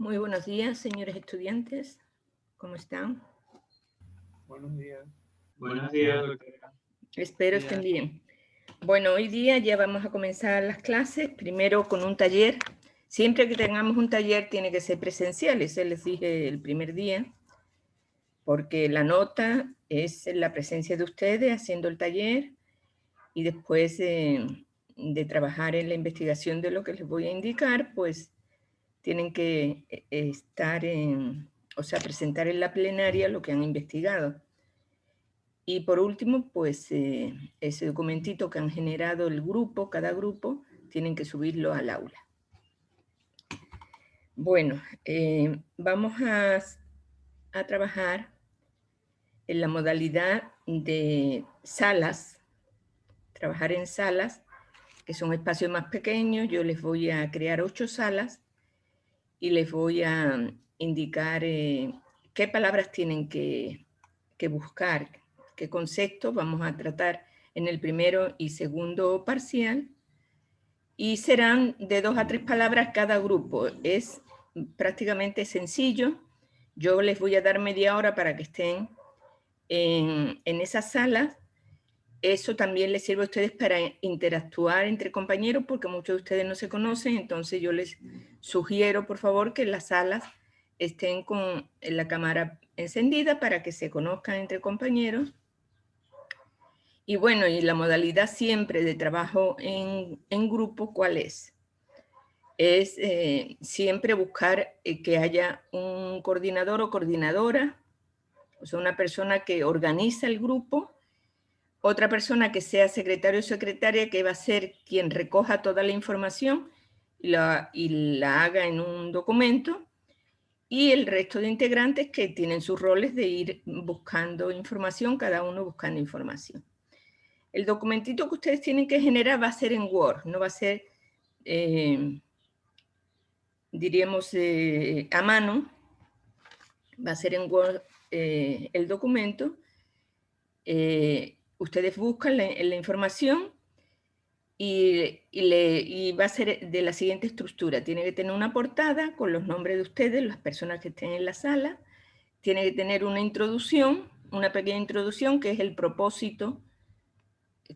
Muy buenos días, señores estudiantes. ¿Cómo están? Buenos días. Buenos días, doctora. Espero estén bien. Bueno, hoy día ya vamos a comenzar las clases, primero con un taller. Siempre que tengamos un taller tiene que ser presencial, eso les dije el primer día, porque la nota es la presencia de ustedes haciendo el taller y después de trabajar en la investigación de lo que les voy a indicar, pues tienen que presentar en la plenaria lo que han investigado. Y por último, pues ese documentito que han generado el grupo, cada grupo, tienen que subirlo al aula. Bueno, vamos a trabajar en la modalidad de salas, trabajar en salas, que son espacios más pequeños. Yo les voy a crear 8 salas y les voy a indicar qué palabras tienen que buscar, qué conceptos vamos a tratar en el primero y segundo parcial, y serán de 2 a 3 palabras cada grupo. Es prácticamente sencillo. Yo les voy a dar media hora para que estén en esas salas. Eso también les sirve a ustedes para interactuar entre compañeros, porque muchos de ustedes no se conocen. Entonces yo les sugiero, por favor, que las salas estén con la cámara encendida para que se conozcan entre compañeros. Y bueno, y la modalidad siempre de trabajo en grupo, ¿cuál es? Es siempre buscar que haya un coordinador o coordinadora, o sea, una persona que organiza el grupo, otra persona que sea secretario o secretaria, que va a ser quien recoja toda la información y la haga en un documento, y el resto de integrantes que tienen sus roles de ir buscando información, cada uno buscando información. El documentito que ustedes tienen que generar va a ser en Word, no va a ser, diríamos, a mano, va a ser en Word el documento. Ustedes buscan la información y va a ser de la siguiente estructura. Tiene que tener una portada con los nombres de ustedes, las personas que estén en la sala. Tiene que tener una introducción, una pequeña introducción, que es el propósito,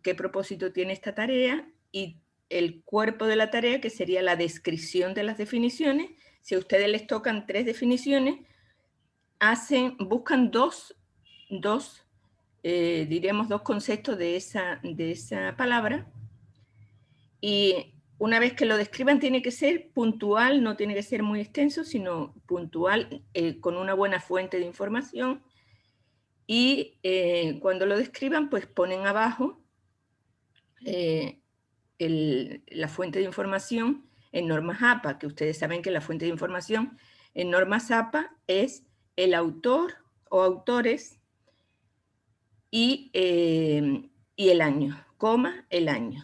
qué propósito tiene esta tarea, y el cuerpo de la tarea, que sería la descripción de las definiciones. Si a ustedes les tocan 3 definiciones, buscan dos conceptos de esa palabra, y una vez que lo describan tiene que ser puntual, no tiene que ser muy extenso, sino puntual, con una buena fuente de información. Y cuando lo describan, pues ponen abajo la fuente de información en normas APA, que ustedes saben que la fuente de información en normas APA es el autor o autores y el año, el año.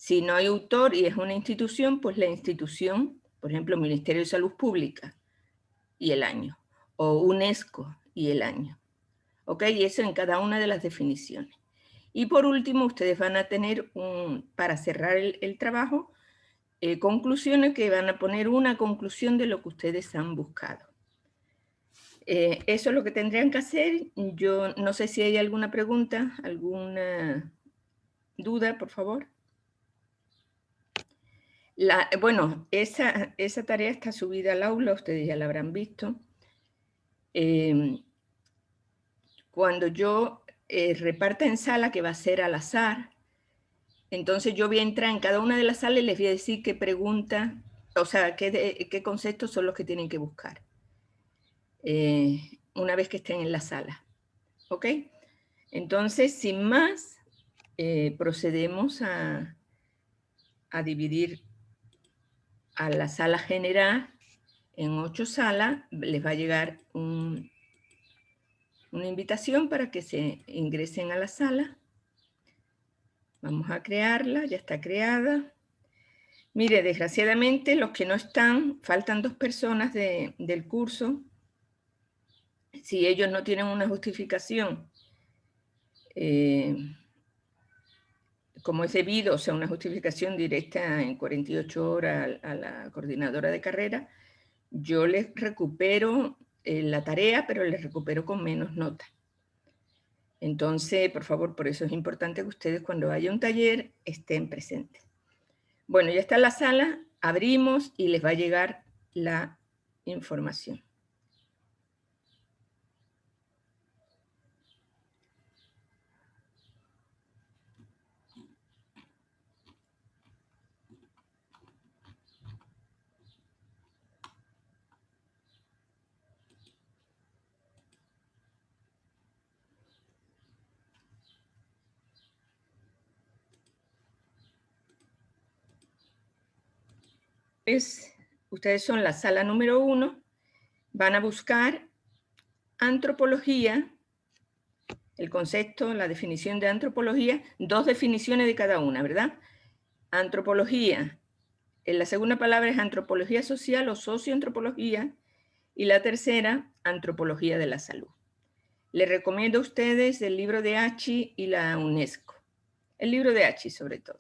Si no hay autor y es una institución, pues la institución, por ejemplo, Ministerio de Salud Pública y el año, o UNESCO y el año. ¿Ok? Y eso en cada una de las definiciones. Y por último, ustedes van a tener, para cerrar el trabajo, conclusiones, que van a poner una conclusión de lo que ustedes han buscado. Eso es lo que tendrían que hacer. Yo no sé si hay alguna pregunta, alguna duda, por favor. Bueno, esa tarea está subida al aula, ustedes ya la habrán visto. Cuando yo reparta en sala, que va a ser al azar, entonces yo voy a entrar en cada una de las salas y les voy a decir qué pregunta, o sea, qué conceptos son los que tienen que buscar. Una vez que estén en la sala. ¿Ok? Entonces, sin más, procedemos a dividir a la sala general en 8 salas. Les va a llegar una invitación para que se ingresen a la sala. Vamos a crearla, ya está creada. Mire, desgraciadamente los que no están, faltan 2 personas del curso. Si ellos no tienen una justificación, como es debido, o sea, una justificación directa en 48 horas a la coordinadora de carrera, yo les recupero la tarea, pero les recupero con menos nota. Entonces, por favor, por eso es importante que ustedes cuando haya un taller estén presentes. Bueno, ya está la sala, abrimos y les va a llegar la información. Ustedes son la sala número 1, van a buscar antropología, el concepto, la definición de antropología, 2 definiciones de cada una, ¿verdad? Antropología, la segunda palabra es antropología social o socioantropología, y la tercera, antropología de la salud. Les recomiendo a ustedes el libro de Hachi y la UNESCO, el libro de Hachi sobre todo.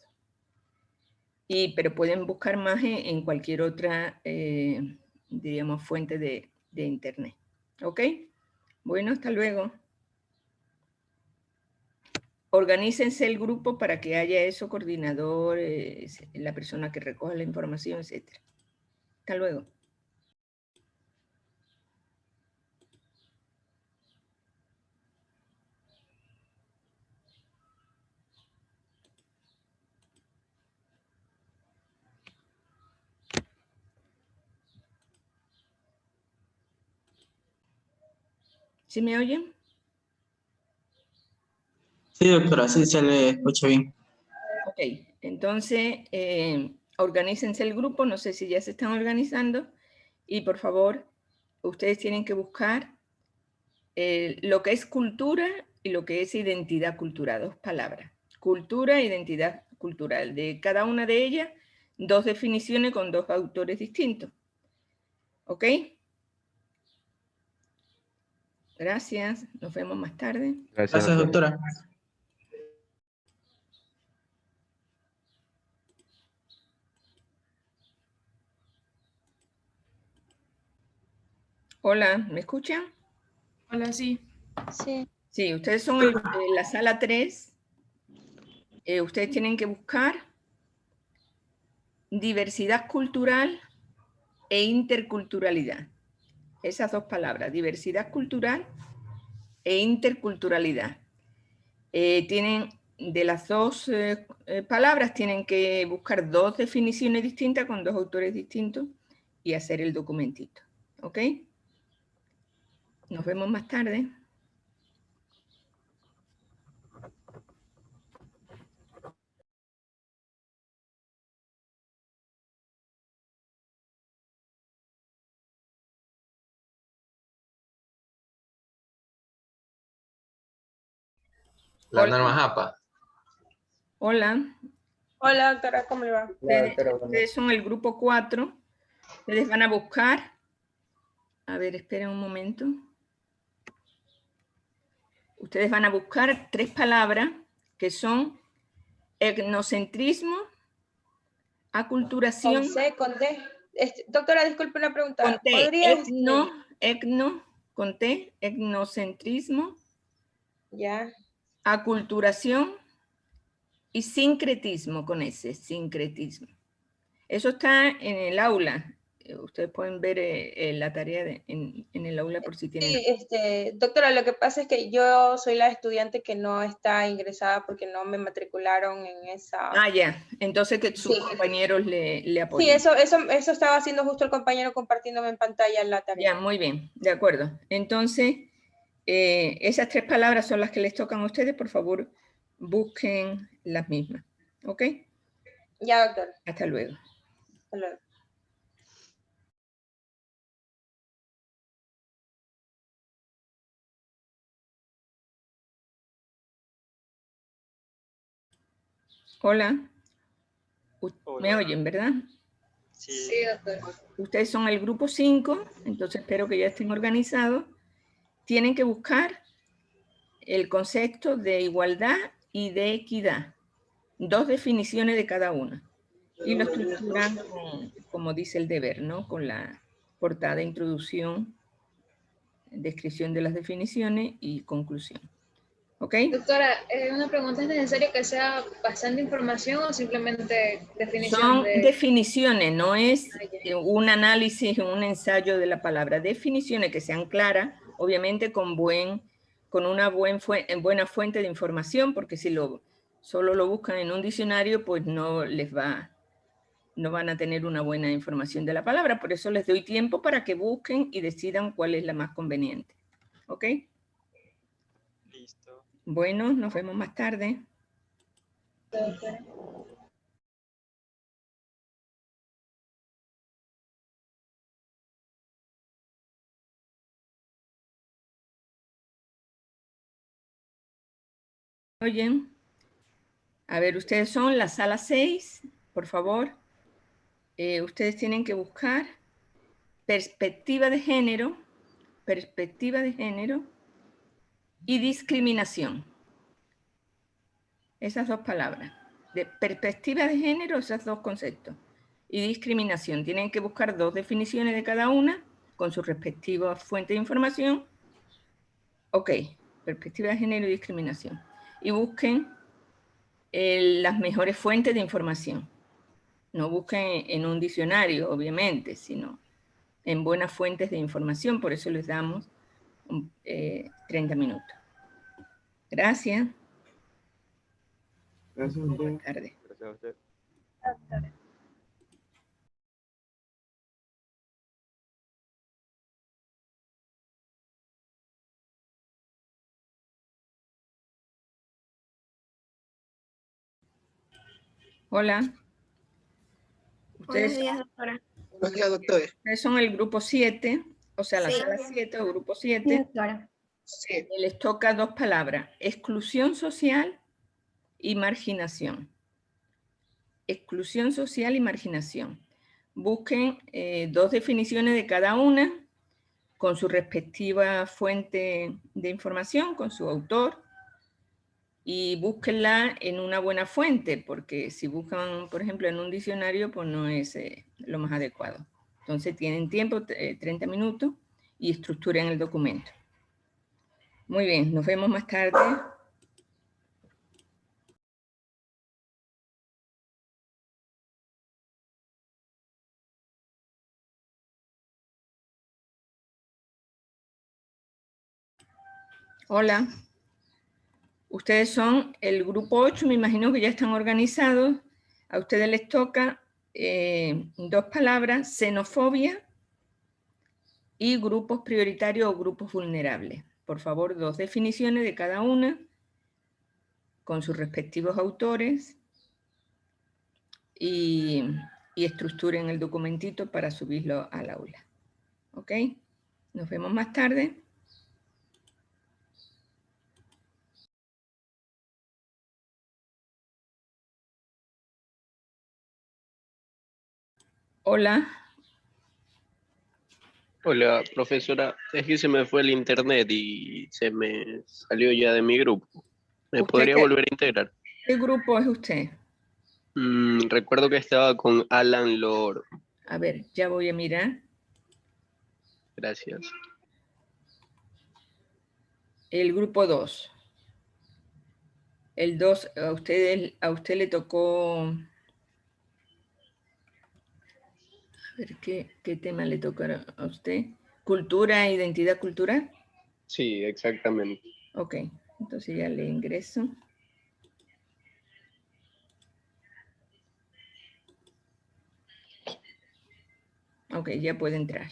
Pero pueden buscar más en cualquier otra, digamos, fuente de internet. ¿Ok? Bueno, hasta luego. Organícense el grupo para que haya eso, coordinador, la persona que recoja la información, etc. Hasta luego. ¿Sí me oyen? Sí, doctora, sí se le escucha bien. Ok, entonces organícense el grupo, no sé si ya se están organizando, y por favor, ustedes tienen que buscar lo que es cultura y lo que es identidad cultural, 2 palabras. Cultura e identidad cultural. De cada una de ellas, 2 definiciones con 2 autores distintos. ¿Ok? Gracias, nos vemos más tarde. Gracias, doctora. Hola, ¿me escuchan? Hola, sí. Sí. Sí, ustedes son en la sala 3. Ustedes tienen que buscar diversidad cultural e interculturalidad. Esas 2 palabras, diversidad cultural e interculturalidad. Tienen, de las 2 palabras, tienen que buscar 2 definiciones distintas con 2 autores distintos y hacer el documentito. ¿Ok? Nos vemos más tarde. La Hola. norma JAPA. Hola. Hola, doctora, ¿cómo le va? Ustedes son el grupo 4. Ustedes van a buscar. A ver, esperen un momento. Ustedes van a buscar 3 palabras que son etnocentrismo, aculturación. Con C, con D. Doctora, disculpe una pregunta. Con T, ¿Podría con T, etnocentrismo, Ya. aculturación y sincretismo con S, sincretismo. Eso está en el aula. Ustedes pueden ver la tarea en el aula por si tienen. Sí, doctora, lo que pasa es que yo soy la estudiante que no está ingresada porque no me matricularon en esa... Ah, ya. Entonces que sus compañeros le apoyen. Sí, eso estaba haciendo justo el compañero compartiéndome en pantalla la tarea. Ya, muy bien. De acuerdo. Entonces, esas 3 palabras son las que les tocan a ustedes. Por favor, busquen las mismas. ¿Ok? Ya, doctora. Hasta luego. Hasta luego. Hola. ¿Me oyen, verdad? Sí, doctora. Ustedes son el grupo 5, entonces espero que ya estén organizados. Tienen que buscar el concepto de igualdad y de equidad. 2 definiciones de cada una. Y lo estructuran como dice el deber, ¿no? Con la portada, introducción, descripción de las definiciones y conclusión. ¿Ok? Doctora, una pregunta, ¿es necesario que sea bastante información o simplemente definición Son de...? definiciones, no es ya. un análisis, un ensayo de la palabra. Definiciones que sean claras, obviamente con una buena fuente de información, porque si solo lo buscan en un diccionario, pues no van a tener una buena información de la palabra. Por eso les doy tiempo para que busquen y decidan cuál es la más conveniente. ¿Ok? Listo. Bueno, nos vemos más tarde. Doctora. ¿Oyen? A ver, ustedes son la sala 6, por favor. Ustedes tienen que buscar perspectiva de género y discriminación. Esas dos palabras. De perspectiva de género, esos dos conceptos. Y discriminación. Tienen que buscar 2 definiciones de cada una con sus respectivas fuentes de información. Ok, perspectiva de género y discriminación. Y busquen las mejores fuentes de información. No busquen en un diccionario, obviamente, sino en buenas fuentes de información. Por eso les damos 30 minutos. Gracias. Gracias, Buenas tardes. Gracias a usted. Hola. Buenos días, doctora. Buenos días, doctores. Ustedes son el grupo 7, o sea, la Sí. sala 7 o grupo Sí, 7. doctora. Sí. Les toca 2 palabras, exclusión social y marginación. Exclusión social y marginación. Busquen 2 definiciones de cada una con su respectiva fuente de información, con su autor, y búsquenla en una buena fuente, porque si buscan, por ejemplo, en un diccionario, pues no es lo más adecuado. Entonces tienen tiempo, 30 minutos, y estructuren el documento. Muy bien, nos vemos más tarde. Hola. Ustedes son el grupo 8, me imagino que ya están organizados. A ustedes les toca 2 palabras, xenofobia y grupos prioritarios o grupos vulnerables. Por favor, 2 definiciones de cada una con sus respectivos autores y estructuren el documentito para subirlo al aula. ¿Ok? Nos vemos más tarde. Hola. Hola, profesora. Es que se me fue el internet y se me salió ya de mi grupo. ¿Me ¿Usted podría qué? volver a integrar? ¿Qué grupo es usted? Recuerdo que estaba con Alan Lord. A ver, ya voy a mirar. Gracias. El grupo 2. El 2, a usted le tocó... A ver, ¿qué tema le tocó a usted? ¿Cultura e identidad cultural? Sí, exactamente. Ok, entonces ya le ingreso. Ok, ya puede entrar.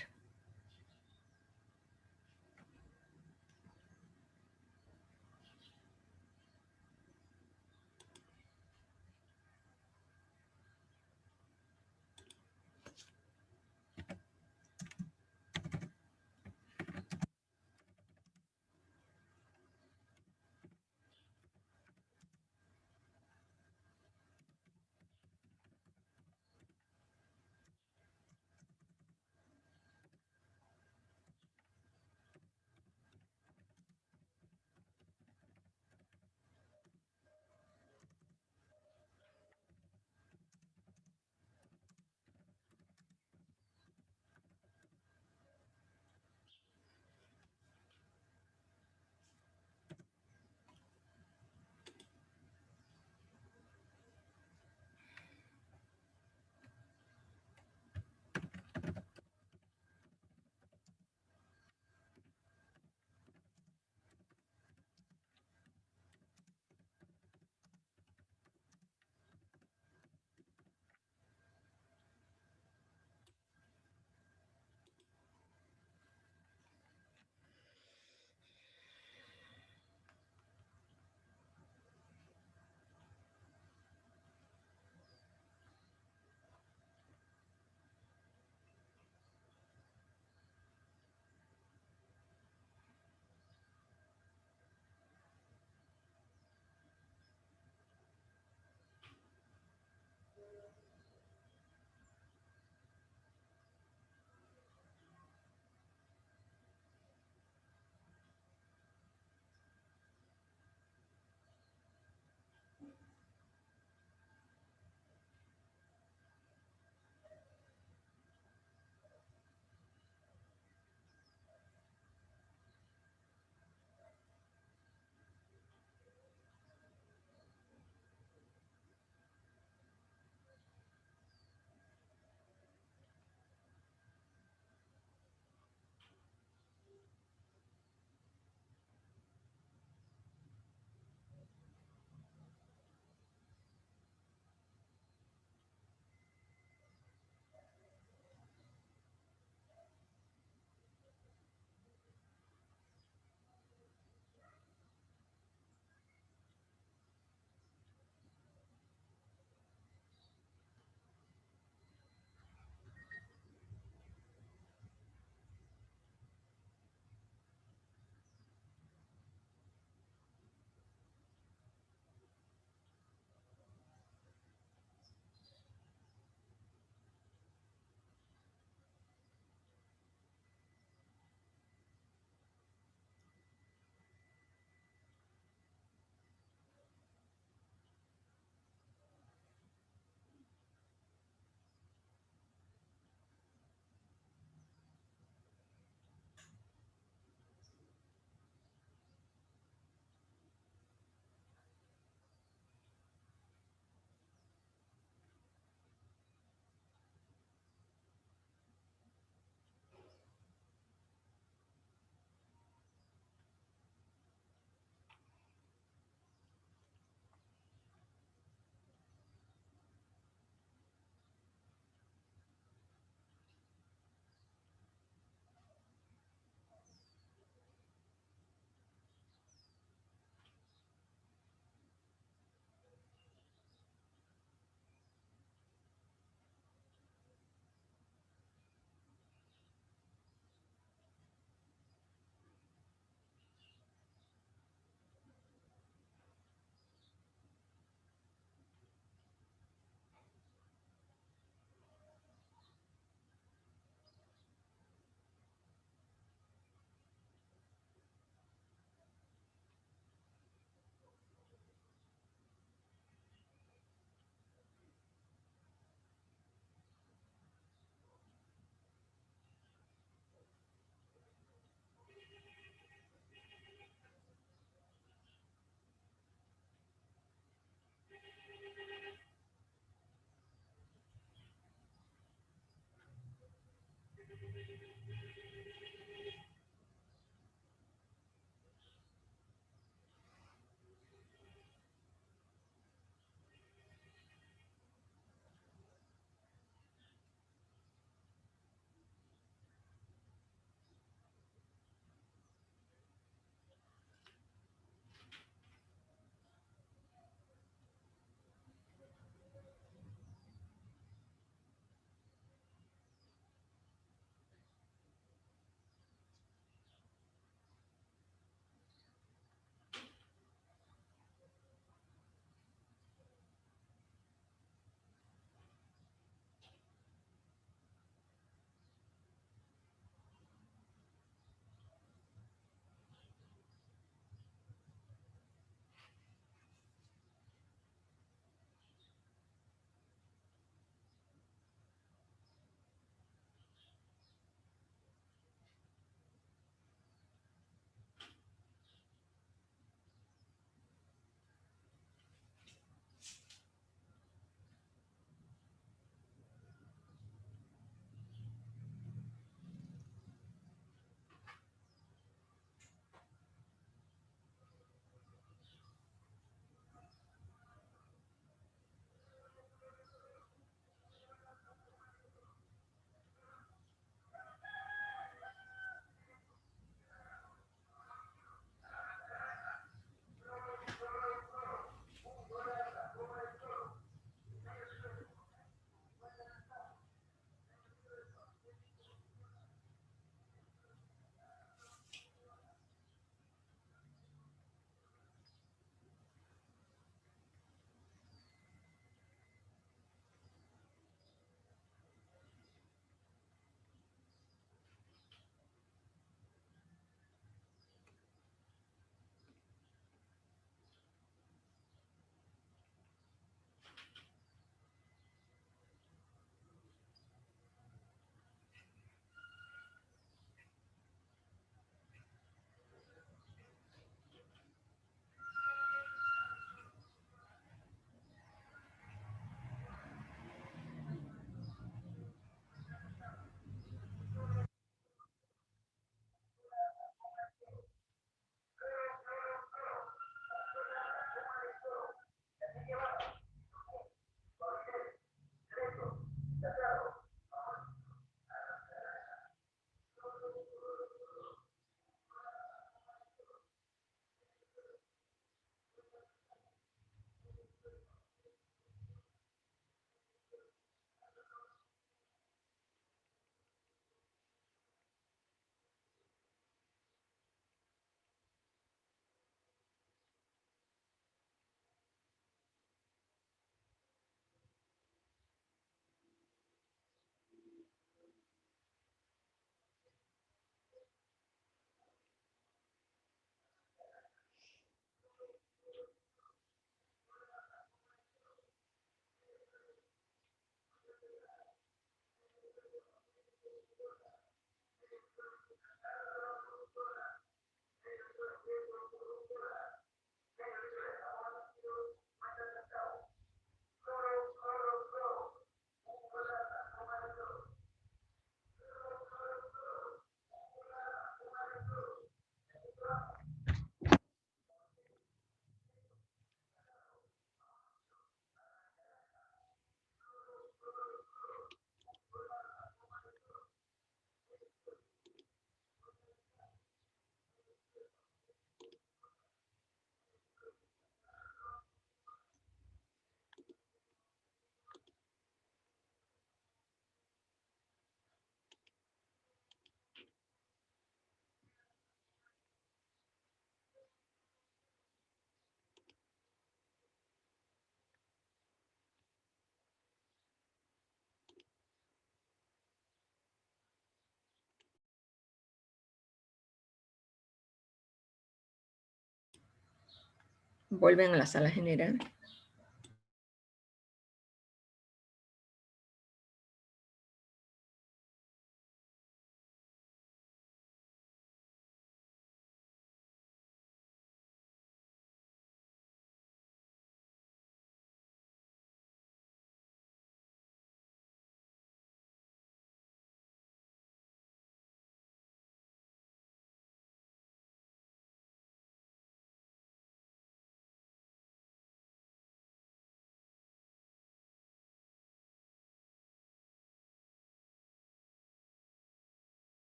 Vuelven a la sala general.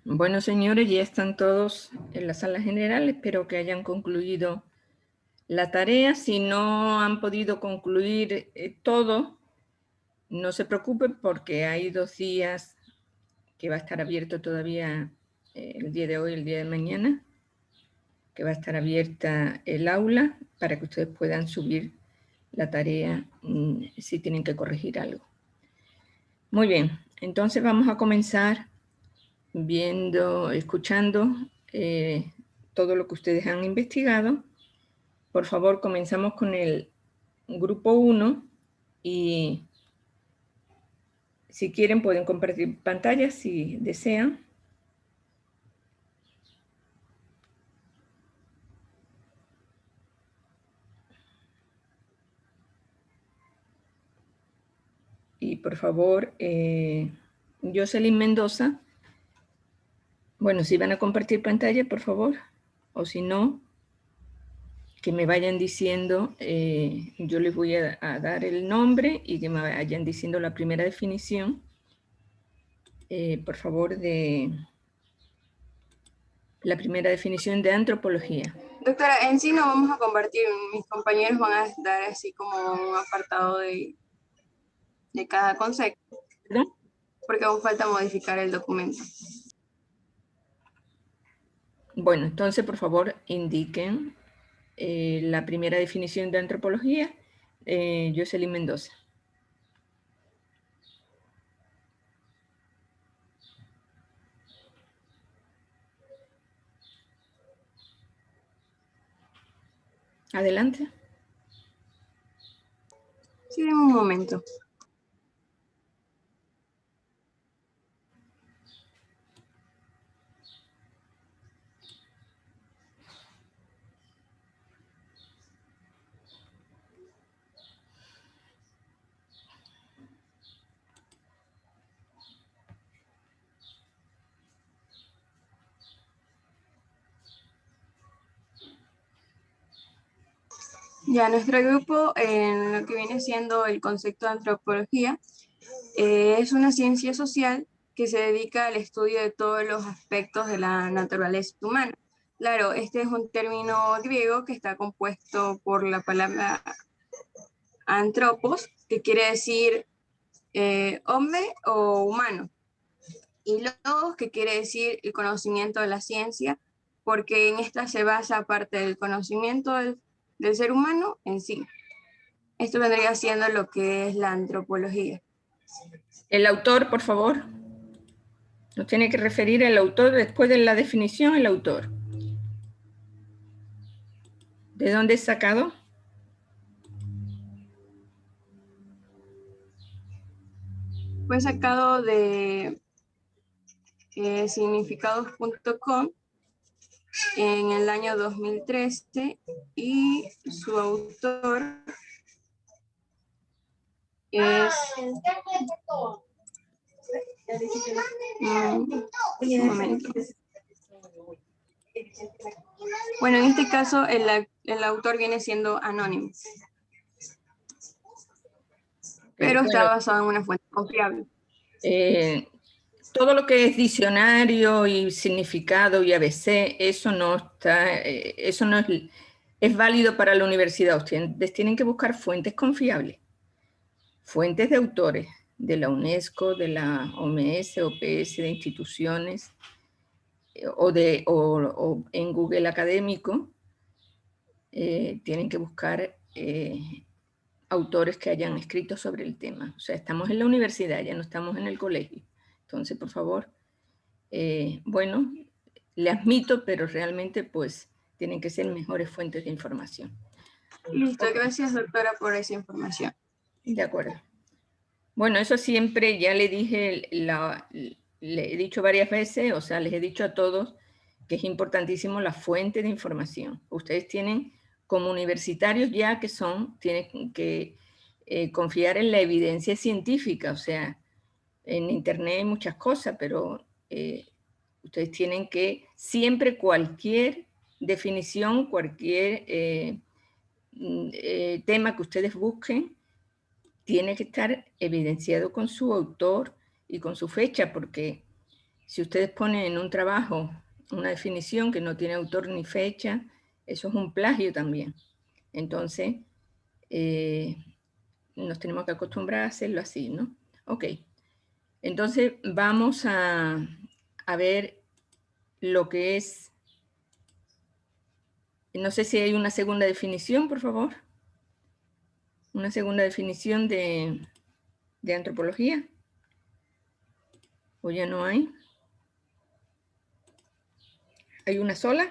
Bueno, señores, ya están todos en la sala general. Espero que hayan concluido la tarea. Si no han podido concluir todo, no se preocupen porque hay 2 días que va a estar abierto todavía el día de hoy, el día de mañana, que va a estar abierta el aula para que ustedes puedan subir la tarea si tienen que corregir algo. Muy bien, entonces vamos a comenzar escuchando todo lo que ustedes han investigado. Por favor, comenzamos con el grupo 1 y si quieren pueden compartir pantalla si desean. Y por favor, Jocelyn Mendoza, bueno, si van a compartir pantalla, por favor, o si no, que me vayan diciendo, yo les voy a dar el nombre y que me vayan diciendo la primera definición, por favor, de la primera definición de antropología. Doctora, en sí no vamos a compartir, mis compañeros van a dar así como un apartado de cada concepto, ¿Perdón? porque aún falta modificar el documento. Bueno, entonces, por favor, indiquen la primera definición de antropología, Jocelyn Mendoza. Adelante. Sí, en un momento. Ya, nuestro grupo, en lo que viene siendo el concepto de antropología, es una ciencia social que se dedica al estudio de todos los aspectos de la naturaleza humana. Claro, este es un término griego que está compuesto por la palabra antropos, que quiere decir hombre o humano, y logos, que quiere decir el conocimiento de la ciencia, porque en esta se basa parte del conocimiento del ser humano en sí. Esto vendría siendo lo que es la antropología. El autor, por favor. Nos tiene que referir el autor después de la definición, el autor. ¿De dónde es sacado? Fue sacado de significados.com en el año 2013 y su autor es... un momento. Bueno, en este caso el autor viene siendo anónimo, pero está basado en una fuente confiable. Todo lo que es diccionario y significado y ABC, eso no está, eso no es válido para la universidad. Ustedes tienen que buscar fuentes confiables, fuentes de autores de la UNESCO, de la OMS, OPS, de instituciones, o en Google académico. Tienen que buscar autores que hayan escrito sobre el tema. O sea, estamos en la universidad, ya no estamos en el colegio. Entonces, por favor, bueno, le admito, pero realmente pues tienen que ser mejores fuentes de información. Listo, gracias doctora por esa información. De acuerdo. Bueno, eso siempre ya le dije, le he dicho varias veces, o sea, les he dicho a todos que es importantísimo la fuente de información. Ustedes tienen, como universitarios ya que son, tienen que confiar en la evidencia científica, o sea, en internet hay muchas cosas, pero ustedes tienen que siempre cualquier definición, cualquier tema que ustedes busquen, tiene que estar evidenciado con su autor y con su fecha, porque si ustedes ponen en un trabajo una definición que no tiene autor ni fecha, eso es un plagio también. Entonces, nos tenemos que acostumbrar a hacerlo así, ¿no? Ok. Entonces, vamos a ver lo que es... No sé si hay una segunda definición, por favor. Una segunda definición de antropología. ¿O ya no hay? ¿Hay una sola?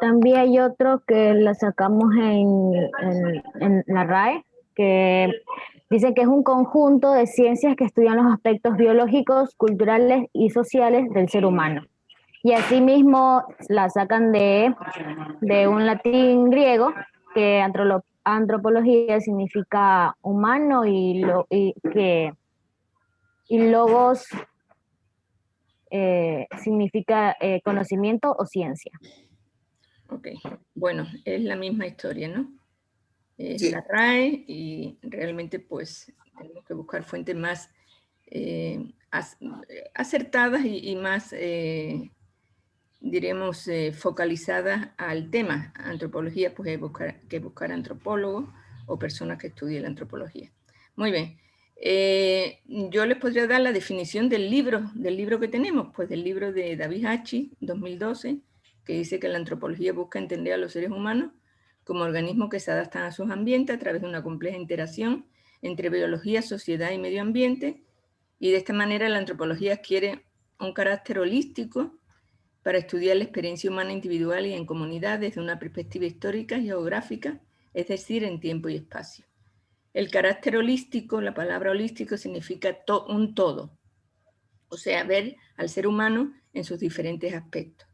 También hay otro que la sacamos en la RAE, que dice que es un conjunto de ciencias que estudian los aspectos biológicos, culturales y sociales del ser humano. Y asimismo la sacan de un latín griego, que antropología significa humano y logos significa conocimiento o ciencia. Ok, bueno, es la misma historia, ¿no? Es Sí. la RAE y realmente pues tenemos que buscar fuentes más acertadas y más, diremos, focalizadas al tema. Antropología, pues hay que buscar antropólogos o personas que estudien la antropología. Muy bien. Yo les podría dar la definición del libro que tenemos, pues del libro de David Hachi, 2012, que dice que la antropología busca entender a los seres humanos como organismos que se adaptan a sus ambientes a través de una compleja interacción entre biología, sociedad y medio ambiente, y de esta manera la antropología adquiere un carácter holístico para estudiar la experiencia humana individual y en comunidad desde una perspectiva histórica y geográfica, es decir, en tiempo y espacio. El carácter holístico, la palabra holístico significa un todo, o sea, ver al ser humano en sus diferentes aspectos,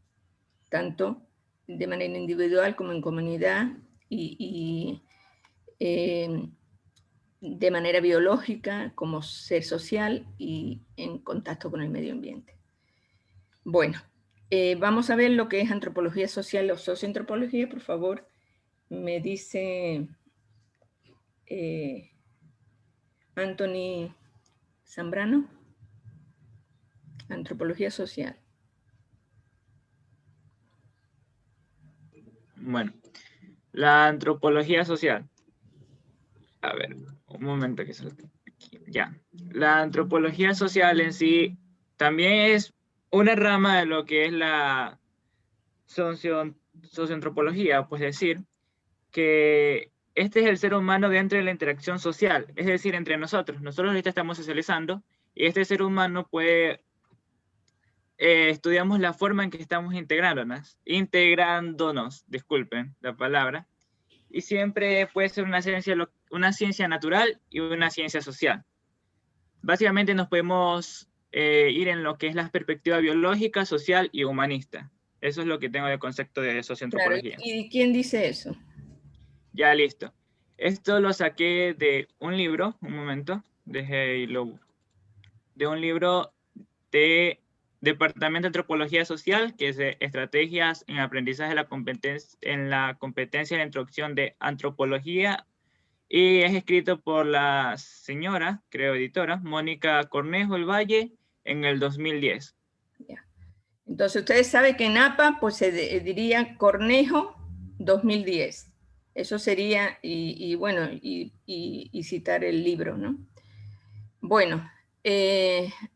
tanto de manera individual como en comunidad y de manera biológica como ser social y en contacto con el medio ambiente. Bueno, vamos a ver lo que es antropología social o socioantropología. Por favor, me dice Anthony Zambrano. Antropología social. Bueno, la antropología social. A ver, un momento que se lo tengo aquí. Ya. La antropología social en sí también es una rama de lo que es la socioantropología, pues decir que este es el ser humano dentro de la interacción social, es decir, entre nosotros. Nosotros ahorita estamos socializando y este ser humano puede, estudiamos la forma en que estamos integrándonos, disculpen la palabra, y siempre puede ser una ciencia natural y una ciencia social. Básicamente nos podemos ir en lo que es la perspectiva biológica, social y humanista. Eso es lo que tengo de concepto de socioantropología. Claro, ¿y quién dice eso? Ya, listo. Esto lo saqué de un libro, un momento, de un libro de Departamento de Antropología Social, que es de Estrategias en Aprendizaje de la Competencia, en la Introducción de Antropología, y es escrito por la señora, creo editora, Mónica Cornejo el Valle, en el 2010. Ya. Entonces, ustedes saben que en APA pues se diría Cornejo 2010. Eso sería, bueno, y citar el libro, ¿no? Bueno,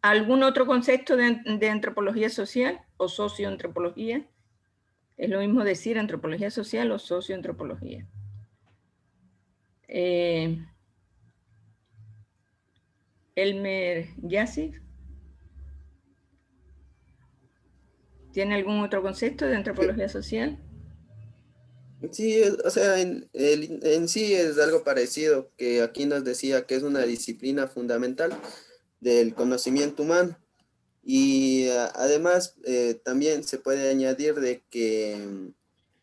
¿algún otro concepto de antropología social o socioantropología? Es lo mismo decir antropología social o socioantropología. Elmer Yassif. ¿Tiene algún otro concepto de antropología social? Sí, o sea, en sí es algo parecido, que aquí nos decía que es una disciplina fundamental del conocimiento humano. Y además también se puede añadir de que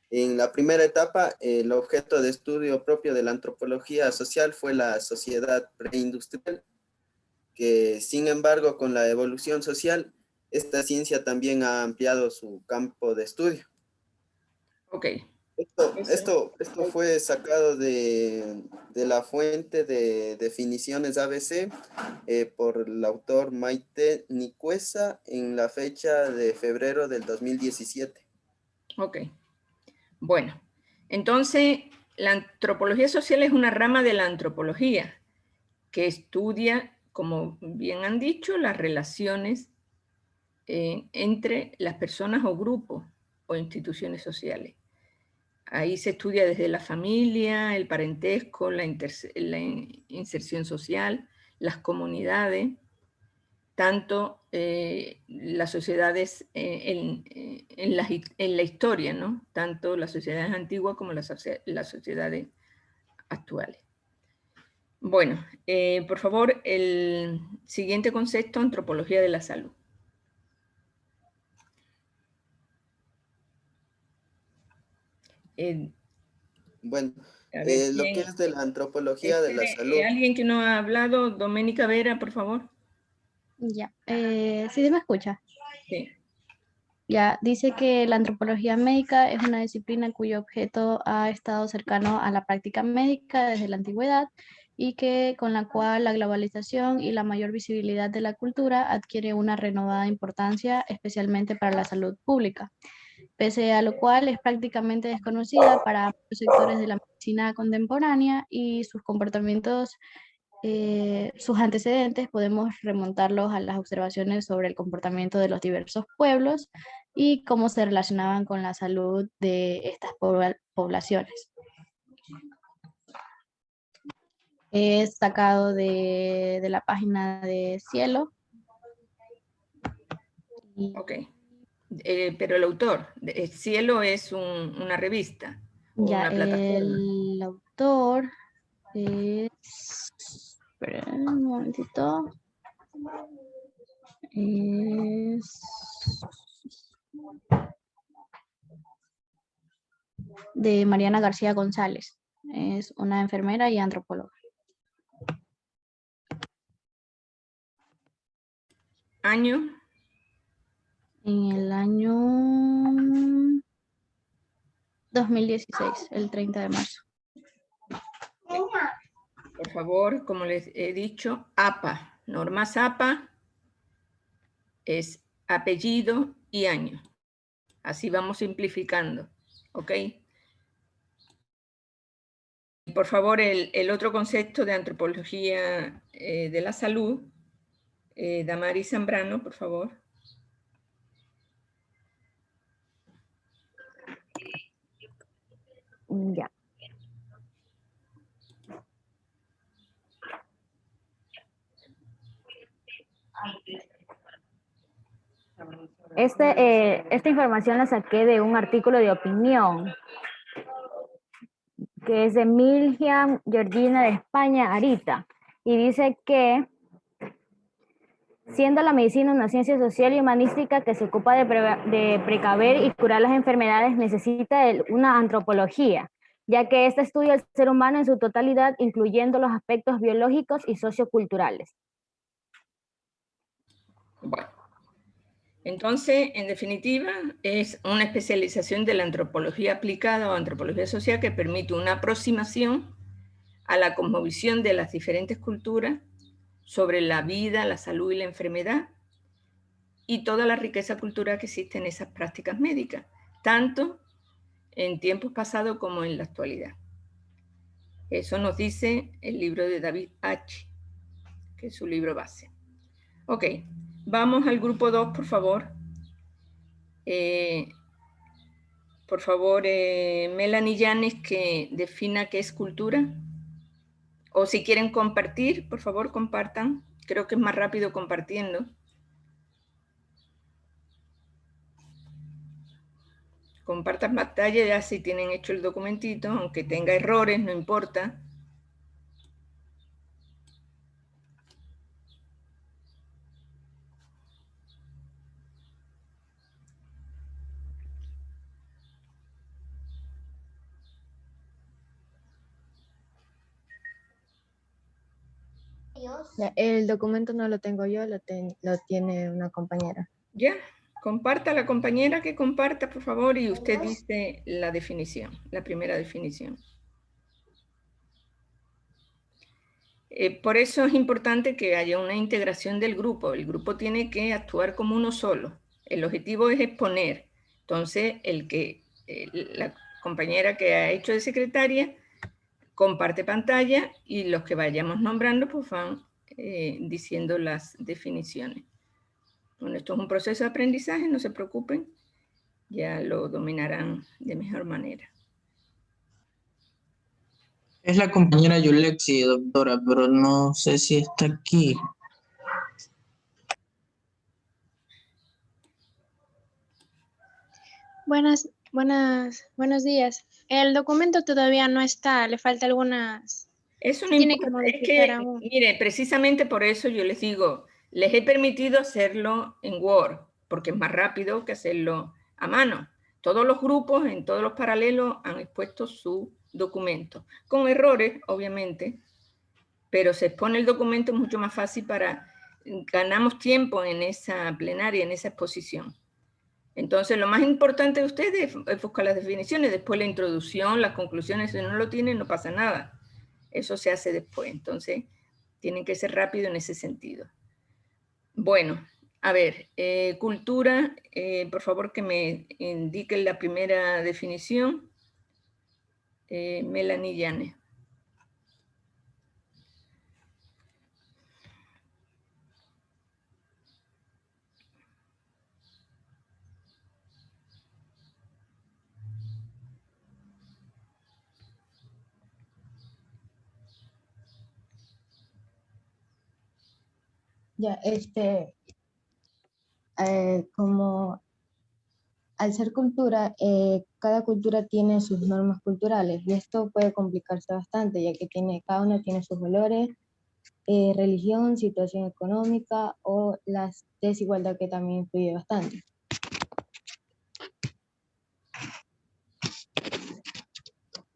en la primera etapa el objeto de estudio propio de la antropología social fue la sociedad preindustrial, que sin embargo con la evolución social, esta ciencia también ha ampliado su campo de estudio. Ok, Esto fue sacado de la fuente de definiciones ABC por el autor Maite Nicuesa en la fecha de febrero del 2017. Ok. Bueno, entonces la antropología social es una rama de la antropología que estudia, como bien han dicho, las relaciones entre las personas o grupos o instituciones sociales. Ahí se estudia desde la familia, el parentesco, la inserción social, las comunidades, tanto las sociedades en la historia, ¿no? Tanto las sociedades antiguas como las sociedades actuales. Bueno, por favor, el siguiente concepto, antropología de la salud. Bueno, A ver, lo que es de la antropología de la salud. ¿alguien que no ha hablado? Doménica Vera, por favor. Ya, sí me escucha. Sí. Ya, dice que la antropología médica es una disciplina cuyo objeto ha estado cercano a la práctica médica desde la antigüedad y que con la cual la globalización y la mayor visibilidad de la cultura adquiere una renovada importancia, especialmente para la salud pública, pese a lo cual es prácticamente desconocida para los sectores de la medicina contemporánea y sus comportamientos. Sus antecedentes podemos remontarlos a las observaciones sobre el comportamiento de los diversos pueblos y cómo se relacionaban con la salud de estas poblaciones. Es sacado de la página de Cielo. Ok. Pero el autor, Cielo es una revista o Ya, una plataforma. el autor es... Esperen un momentito. Es de Mariana García González. Es una enfermera y antropóloga. ¿Año? En el año 2016, el 30 de marzo. Por favor, como les he dicho, APA. Normas APA es apellido y año. Así vamos simplificando, ¿ok? Por favor, el otro concepto de antropología de la salud, Damaris Zambrano, por favor. Ya. Esta información la saqué de un artículo de opinión que es de Milham Georgina de España, Arita, y dice que siendo la medicina una ciencia social y humanística que se ocupa de precaver y curar las enfermedades, necesita una antropología, ya que esta estudia el ser humano en su totalidad, incluyendo los aspectos biológicos y socioculturales. Bueno, entonces, en definitiva, es una especialización de la antropología aplicada o antropología social que permite una aproximación a la cosmovisión de las diferentes culturas sobre la vida, la salud y la enfermedad y toda la riqueza cultural que existe en esas prácticas médicas, tanto en tiempos pasados como en la actualidad. Eso nos dice el libro de David H., que es su libro base. Ok, vamos al grupo 2, por favor. Por favor, Melanie Llanes, que defina qué es cultura. O si quieren compartir, por favor, compartan. Creo que es más rápido compartiendo. Compartan pantalla ya si tienen hecho el documentito, aunque tenga errores, no importa. El documento no lo tengo yo, lo tiene una compañera. ¿Ya? Comparta la compañera que comparta, por favor, y usted dice la definición, la primera definición. Por eso es importante que haya una integración del grupo. El grupo tiene que actuar como uno solo. El objetivo es exponer. Entonces, la compañera que ha hecho de secretaria comparte pantalla y los que vayamos nombrando pues van diciendo las definiciones. Bueno, esto es un proceso de aprendizaje, no se preocupen, ya lo dominarán de mejor manera. Es la compañera Yulexi, doctora, pero no sé si está aquí. Buenos días. El documento todavía no está, le falta algunas. Eso no Tiene que importa, es modificar que, aún. mire, precisamente por eso yo les digo, les he permitido hacerlo en Word, porque es más rápido que hacerlo a mano. Todos los grupos, en todos los paralelos, han expuesto su documento, con errores, obviamente, pero se expone el documento mucho más fácil ganamos tiempo en esa plenaria, en esa exposición. Entonces, lo más importante de ustedes es buscar las definiciones, después la introducción, las conclusiones, si no lo tienen, no pasa nada. Eso se hace después, entonces tienen que ser rápido en ese sentido. Bueno, a ver, cultura, por favor que me indiquen la primera definición. Melanie Llanes. Ya, como al ser cultura, cada cultura tiene sus normas culturales y esto puede complicarse bastante, ya que cada uno tiene sus valores, religión, situación económica o la desigualdad que también influye bastante.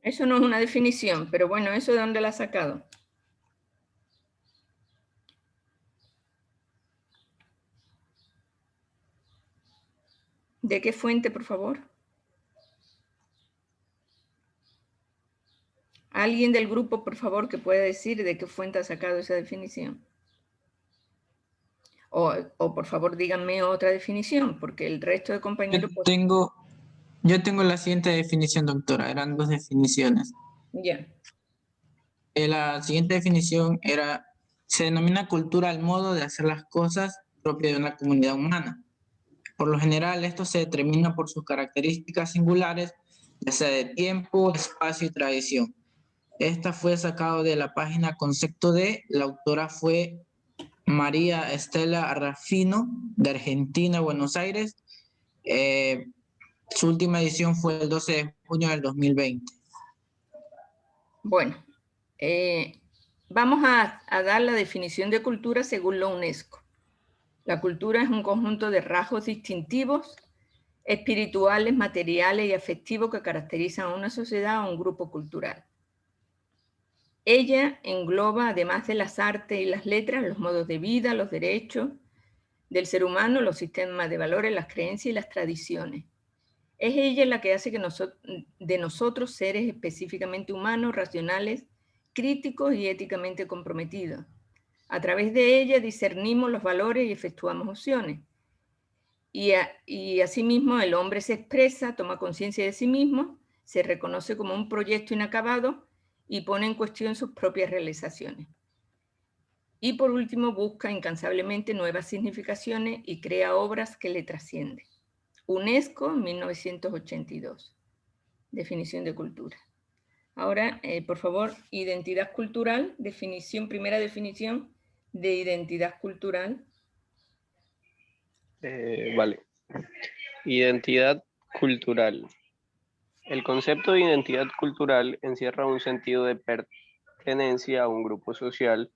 Eso no es una definición, pero bueno, ¿eso de dónde la ha sacado? ¿De qué fuente, por favor? ¿Alguien del grupo, por favor, que pueda decir de qué fuente ha sacado esa definición? O por favor, díganme otra definición, porque el resto de compañeros... Yo tengo la siguiente definición, doctora. Eran 2 definiciones. Ya. La siguiente definición se denomina cultura al modo de hacer las cosas propio de una comunidad humana. Por lo general, esto se determina por sus características singulares, ya sea de tiempo, espacio y tradición. Esta fue sacado de la página Concepto de, la autora fue María Estela Arrafino, de Argentina, Buenos Aires. Su última edición fue el 12 de junio del 2020. Bueno, vamos a dar la definición de cultura según la UNESCO. La cultura es un conjunto de rasgos distintivos, espirituales, materiales y afectivos que caracterizan a una sociedad o un grupo cultural. Ella engloba, además de las artes y las letras, los modos de vida, los derechos del ser humano, los sistemas de valores, las creencias y las tradiciones. Es ella la que hace que de nosotros seres específicamente humanos, racionales, críticos y éticamente comprometidos. A través de ella discernimos los valores y efectuamos opciones. Y asimismo el hombre se expresa, toma conciencia de sí mismo, se reconoce como un proyecto inacabado y pone en cuestión sus propias realizaciones. Y por último busca incansablemente nuevas significaciones y crea obras que le trascienden. UNESCO, 1982. Definición de cultura. Ahora, por favor, identidad cultural, primera definición de identidad cultural. Vale. Identidad cultural. El concepto de identidad cultural encierra un sentido de pertenencia a un grupo social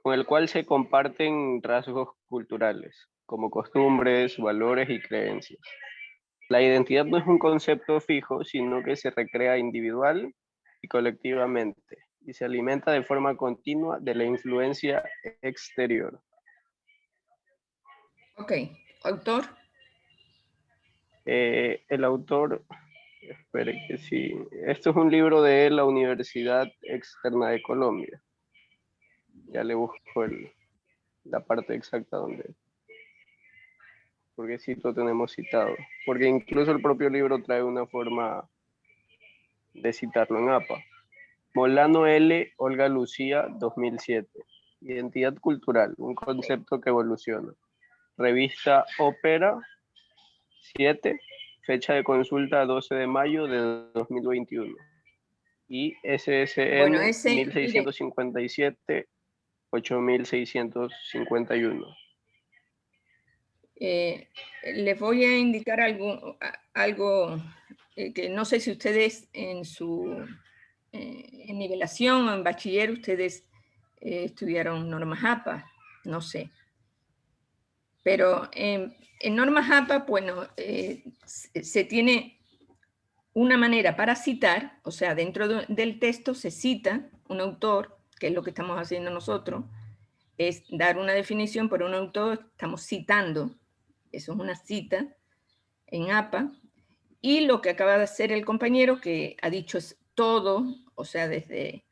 con el cual se comparten rasgos culturales, como costumbres, valores y creencias. La identidad no es un concepto fijo, sino que se recrea individual y colectivamente, y se alimenta de forma continua de la influencia exterior. Ok, autor. El autor, espere que sí, esto es un libro de la Universidad Externa de Colombia. Ya le busco la parte exacta donde, porque sí lo tenemos citado, porque incluso el propio libro trae una forma de citarlo en APA. Molano L. Olga Lucía, 2007. Identidad cultural, un concepto que evoluciona. Revista Ópera, 7, fecha de consulta 12 de mayo de 2021. Y SSN Bueno, ese, 1657, 8651. Les voy a indicar algo que no sé si ustedes en su en nivelación o en bachiller ustedes estudiaron normas APA, no sé. Pero en normas APA, bueno, se tiene una manera para citar, o sea, dentro del texto se cita un autor, que es lo que estamos haciendo nosotros, es dar una definición por un autor, estamos citando, eso es una cita en APA, y lo que acaba de hacer el compañero, que ha dicho es todo, o sea, desde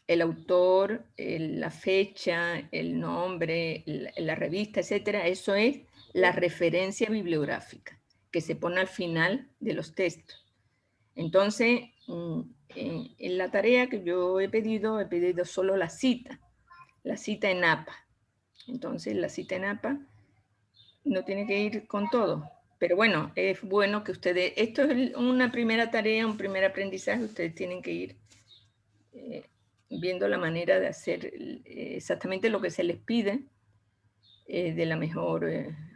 el autor, la fecha, el nombre, la revista, etcétera, eso es la referencia bibliográfica que se pone al final de los textos. Entonces, en la tarea que yo he pedido solo la cita en APA. Entonces, la cita en APA no tiene que ir con todo. Pero bueno, es bueno que ustedes, esto es una primera tarea, un primer aprendizaje, ustedes tienen que ir viendo la manera de hacer exactamente lo que se les pide de la mejor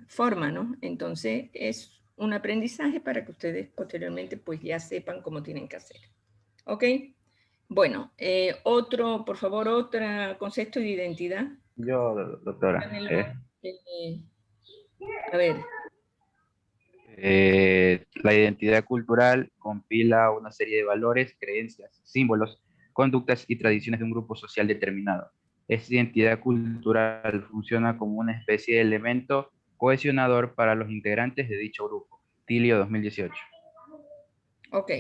forma, ¿no? Entonces es un aprendizaje para que ustedes posteriormente pues ya sepan cómo tienen que hacer. ¿Ok? Bueno, por favor, otro concepto de identidad. Yo, doctora. A ver. La identidad cultural compila una serie de valores, creencias, símbolos, conductas y tradiciones de un grupo social determinado. Esta identidad cultural funciona como una especie de elemento cohesionador para los integrantes de dicho grupo. Tilio, 2018. Ok.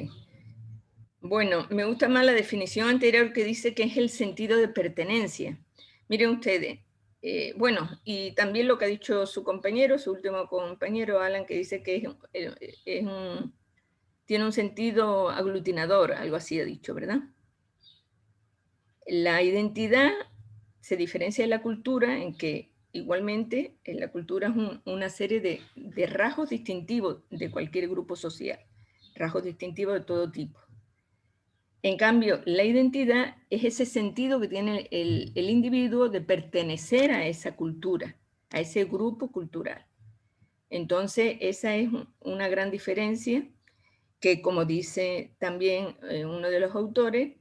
Bueno, me gusta más la definición anterior que dice que es el sentido de pertenencia. Miren ustedes, bueno, y también lo que ha dicho su compañero, su último compañero, Alan, que dice que tiene un sentido aglutinador, algo así ha dicho, ¿verdad? La identidad se diferencia de la cultura en que igualmente la cultura es una serie de rasgos distintivos de cualquier grupo social, rasgos distintivos de todo tipo. En cambio, la identidad es ese sentido que tiene el individuo de pertenecer a esa cultura, a ese grupo cultural. Entonces, esa es una gran diferencia que, como dice también uno de los autores,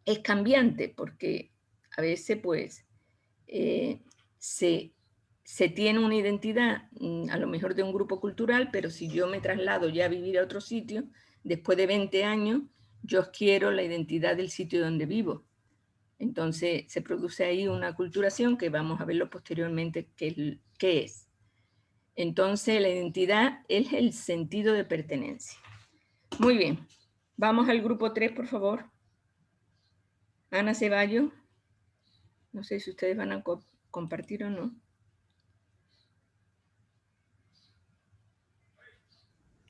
es cambiante porque a veces pues se tiene una identidad a lo mejor de un grupo cultural, pero si yo me traslado ya a vivir a otro sitio, después de 20 años, yo adquiero la identidad del sitio donde vivo. Entonces se produce ahí una aculturación que vamos a verlo posteriormente qué es. Entonces la identidad es el sentido de pertenencia. Muy bien, vamos al grupo 3, por favor. Ana Ceballos, no sé si ustedes van a compartir o no.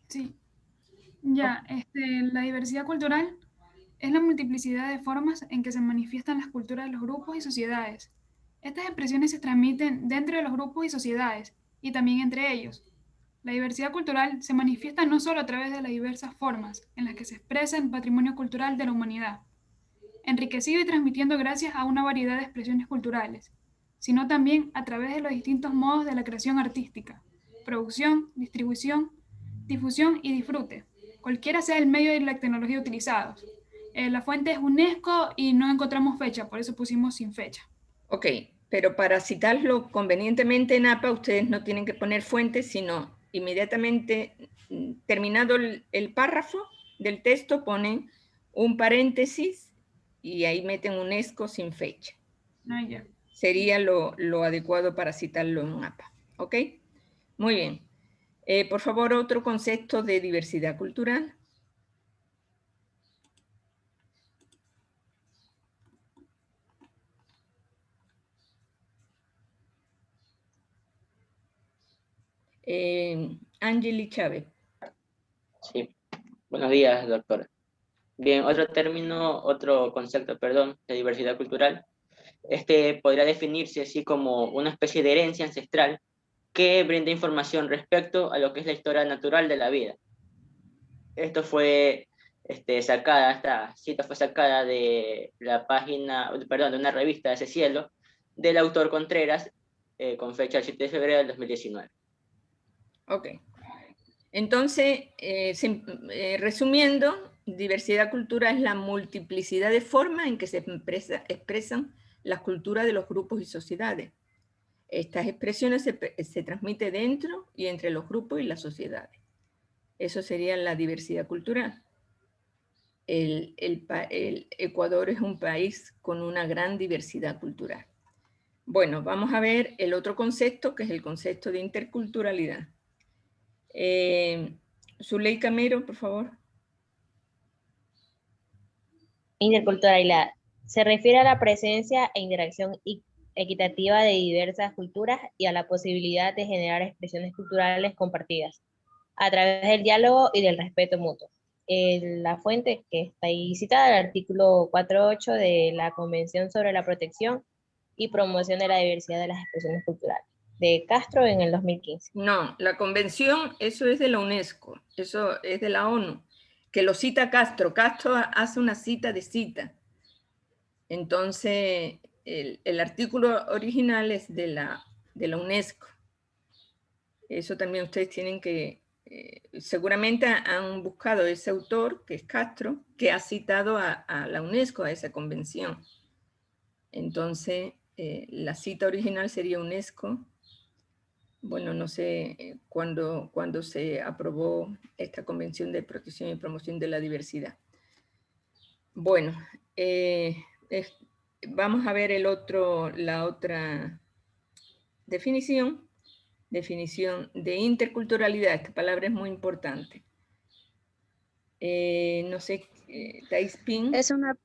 Sí, ya, la diversidad cultural es la multiplicidad de formas en que se manifiestan las culturas de los grupos y sociedades. Estas expresiones se transmiten dentro de los grupos y sociedades, y también entre ellos. La diversidad cultural se manifiesta no solo a través de las diversas formas en las que se expresa el patrimonio cultural de la humanidad, enriquecido y transmitiendo gracias a una variedad de expresiones culturales, sino también a través de los distintos modos de la creación artística, producción, distribución, difusión y disfrute, cualquiera sea el medio y la tecnología utilizados. La fuente es UNESCO y no encontramos fecha, por eso pusimos sin fecha. Ok, pero para citarlo convenientemente en APA, ustedes no tienen que poner fuente, sino inmediatamente terminado el párrafo del texto, ponen un paréntesis y ahí meten UNESCO sin fecha. Ah, ya. Sería lo adecuado para citarlo en APA. ¿Ok? Muy bien. Por favor, otro concepto de diversidad cultural. Angeli Chávez. Sí, buenos días, doctora. Bien, otro concepto, perdón, de diversidad cultural. Podría definirse así como una especie de herencia ancestral que brinda información respecto a lo que es la historia natural de la vida. Esta cita fue sacada de la página, perdón, de una revista de ese cielo, del autor Contreras, con fecha del 7 de febrero del 2019. Ok. Entonces, resumiendo, diversidad cultural es la multiplicidad de formas en que se expresan las culturas de los grupos y sociedades. Estas expresiones se transmiten dentro y entre los grupos y las sociedades. Eso sería la diversidad cultural. El Ecuador es un país con una gran diversidad cultural. Bueno, vamos a ver el otro concepto, que es el concepto de interculturalidad. Zuley Camero, por favor. Interculturalidad. Se refiere a la presencia e interacción equitativa de diversas culturas y a la posibilidad de generar expresiones culturales compartidas a través del diálogo y del respeto mutuo. La fuente que está ahí citada, el artículo 4.8 de la Convención sobre la Protección y Promoción de la Diversidad de las Expresiones Culturales, de Castro en el 2015. No, la convención, eso es de la UNESCO, eso es de la ONU, que lo cita Castro. Castro hace una cita de cita. Entonces, el artículo original es de la UNESCO. Eso también ustedes tienen que, seguramente han buscado ese autor, que es Castro, que ha citado a la UNESCO, a esa convención. Entonces, la cita original sería UNESCO. Bueno, no sé cuándo se aprobó esta Convención de Protección y Promoción de la Diversidad. Bueno, vamos a ver la otra definición. Definición de interculturalidad. Esta palabra es muy importante. No sé, Thais Pin. Es una...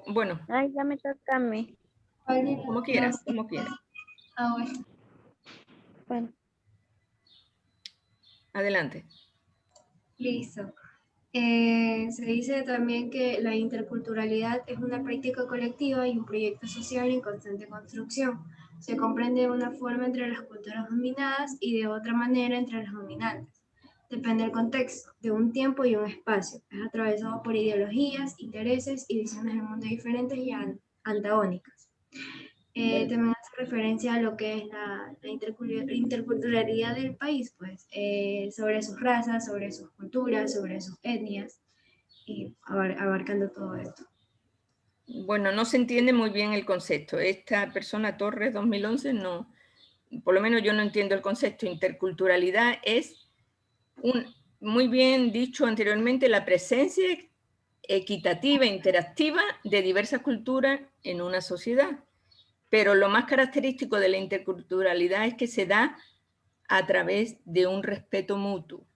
bueno. Ay, ya me toca a mí. Como quieras, como quieras. Ah, bueno. Adelante. Listo. Se dice también que la interculturalidad es una práctica colectiva y un proyecto social en constante construcción. Se comprende de una forma entre las culturas dominadas y de otra manera entre las dominantes. Depende del contexto, de un tiempo y un espacio. Es atravesado por ideologías, intereses y visiones del mundo diferentes y antagónicas. También hace referencia a lo que es la interculturalidad del país, pues, sobre sus razas, sobre sus culturas, sobre sus etnias, y abarcando todo esto. Bueno, no se entiende muy bien el concepto. Esta persona, Torres 2011, no, por lo menos yo no entiendo el concepto. Interculturalidad es, muy bien dicho anteriormente, la presencia equitativa e interactiva de diversas culturas en una sociedad. Pero lo más característico de la interculturalidad es que se da a través de un respeto mutuo.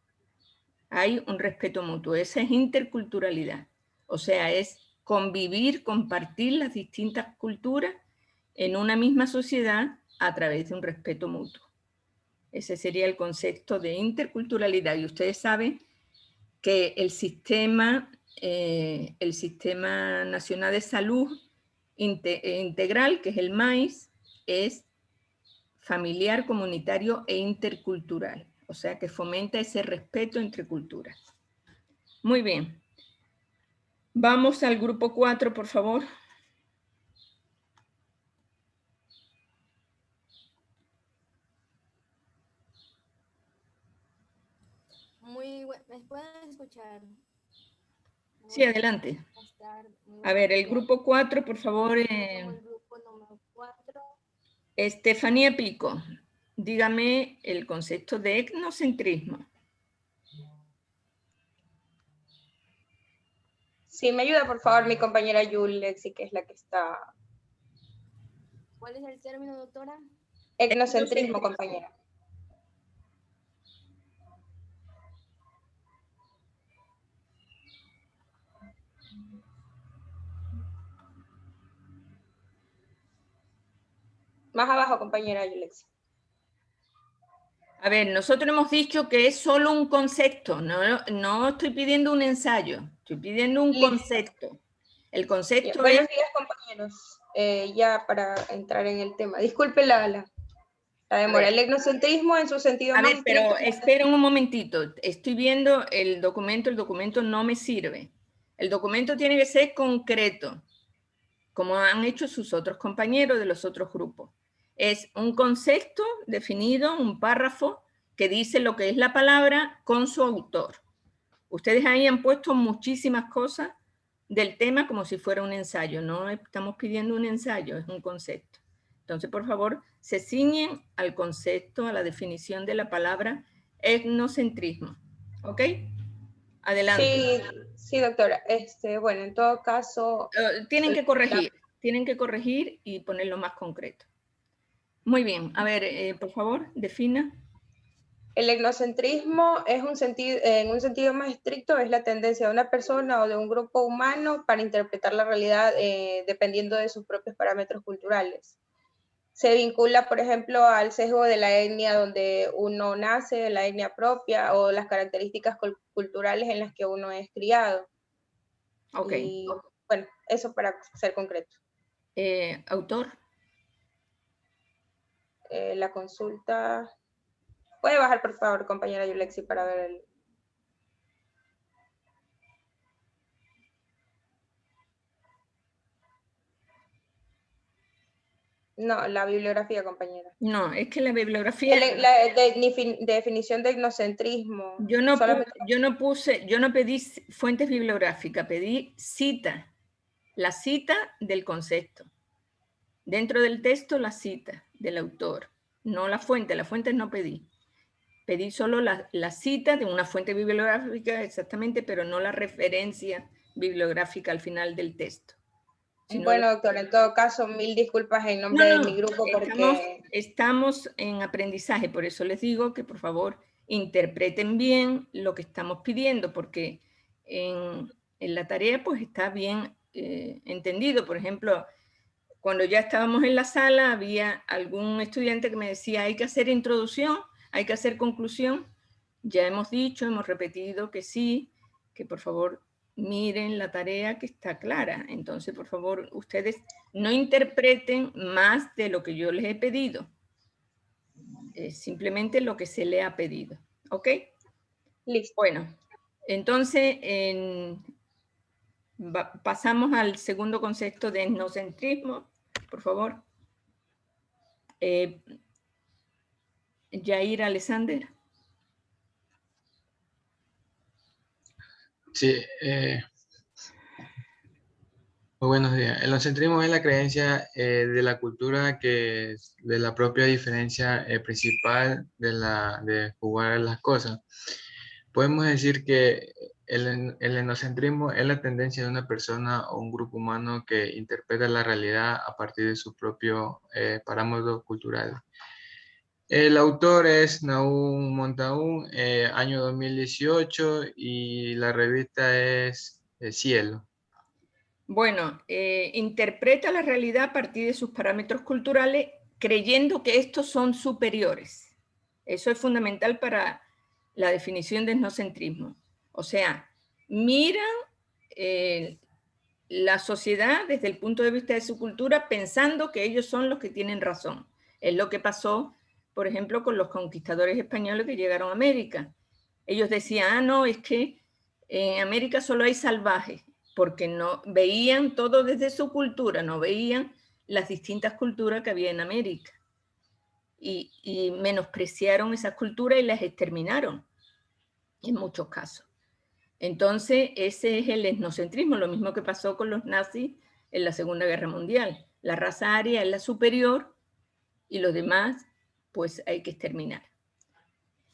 Hay un respeto mutuo, esa es interculturalidad. O sea, es convivir, compartir las distintas culturas en una misma sociedad a través de un respeto mutuo. Ese sería el concepto de interculturalidad. Y ustedes saben que el Sistema Nacional de Salud Integral, que es el MAIS, es familiar, comunitario e intercultural. O sea, que fomenta ese respeto entre culturas. Muy bien. Vamos al grupo 4, por favor. ¿Me pueden escuchar? Sí, adelante. A ver, el grupo 4, por favor. El grupo número 4. Estefanía Pico, dígame el concepto de etnocentrismo. Sí, me ayuda por favor mi compañera Yulexi, que es la que está... ¿Cuál es el término, doctora? Etnocentrismo, compañera. Más abajo, compañera Yulexi. A ver, nosotros hemos dicho que es solo un concepto, no estoy pidiendo un ensayo, estoy pidiendo un concepto. El concepto Buenos es... días, compañeros. Ya para entrar en el tema. Disculpe la demora. El etnocentrismo en su sentido A más ver, pero estricto. espera un momentito. Estoy viendo el documento no me sirve. El documento tiene que ser concreto, como han hecho sus otros compañeros de los otros grupos. Es un concepto definido, un párrafo, que dice lo que es la palabra con su autor. Ustedes ahí han puesto muchísimas cosas del tema como si fuera un ensayo. No estamos pidiendo un ensayo, es un concepto. Entonces, por favor, se ciñen al concepto, a la definición de la palabra etnocentrismo. ¿Ok? Adelante. Sí, doctora. Bueno, en todo caso... Tienen que corregir y ponerlo más concreto. Muy bien. A ver, por favor, defina. El etnocentrismo es en un sentido más estricto, es la tendencia de una persona o de un grupo humano para interpretar la realidad dependiendo de sus propios parámetros culturales. Se vincula, por ejemplo, al sesgo de la etnia donde uno nace, la etnia propia, o las características culturales en las que uno es criado. Ok. Y bueno, eso para ser concreto. Autor. La consulta... Puede bajar, por favor, compañera Yulexi, para ver el... No, la bibliografía, compañera. No, es que la bibliografía... Definición de etnocentrismo. Yo no pedí fuentes bibliográficas, pedí cita. La cita del concepto. Dentro del texto, la cita del autor. No la fuente no pedí. Pedí solo la cita de una fuente bibliográfica, exactamente, pero no la referencia bibliográfica al final del texto. Bueno, doctora, en todo caso, mil disculpas en nombre de mi grupo porque... Estamos en aprendizaje, por eso les digo que por favor interpreten bien lo que estamos pidiendo, porque en la tarea pues está bien entendido. Por ejemplo, cuando ya estábamos en la sala había algún estudiante que me decía hay que hacer introducción, hay que hacer conclusión. Ya hemos dicho, hemos repetido que sí, que por favor miren la tarea que está clara. Entonces, por favor, ustedes no interpreten más de lo que yo les he pedido. Simplemente lo que se le ha pedido. ¿Ok? Listo. Bueno, entonces pasamos al segundo concepto de etnocentrismo, por favor. Jair Alexander. Sí, muy buenos días. El etnocentrismo es la creencia de la cultura que es de la propia diferencia principal de jugar las cosas. Podemos decir que el etnocentrismo es la tendencia de una persona o un grupo humano que interpreta la realidad a partir de su propio parámetro cultural. El autor es Nahum Montaún, año 2018, y la revista es Cielo. Bueno, interpreta la realidad a partir de sus parámetros culturales, creyendo que estos son superiores. Eso es fundamental para la definición de etnocentrismo. O sea, miran la sociedad desde el punto de vista de su cultura pensando que ellos son los que tienen razón. Es lo que pasó, por ejemplo, con los conquistadores españoles que llegaron a América. Ellos decían, no, es que en América solo hay salvajes, porque no veían todo desde su cultura, no veían las distintas culturas que había en América. Y menospreciaron esas culturas y las exterminaron, en muchos casos. Entonces, ese es el etnocentrismo, lo mismo que pasó con los nazis en la Segunda Guerra Mundial. La raza aria es la superior y los demás, pues hay que exterminar.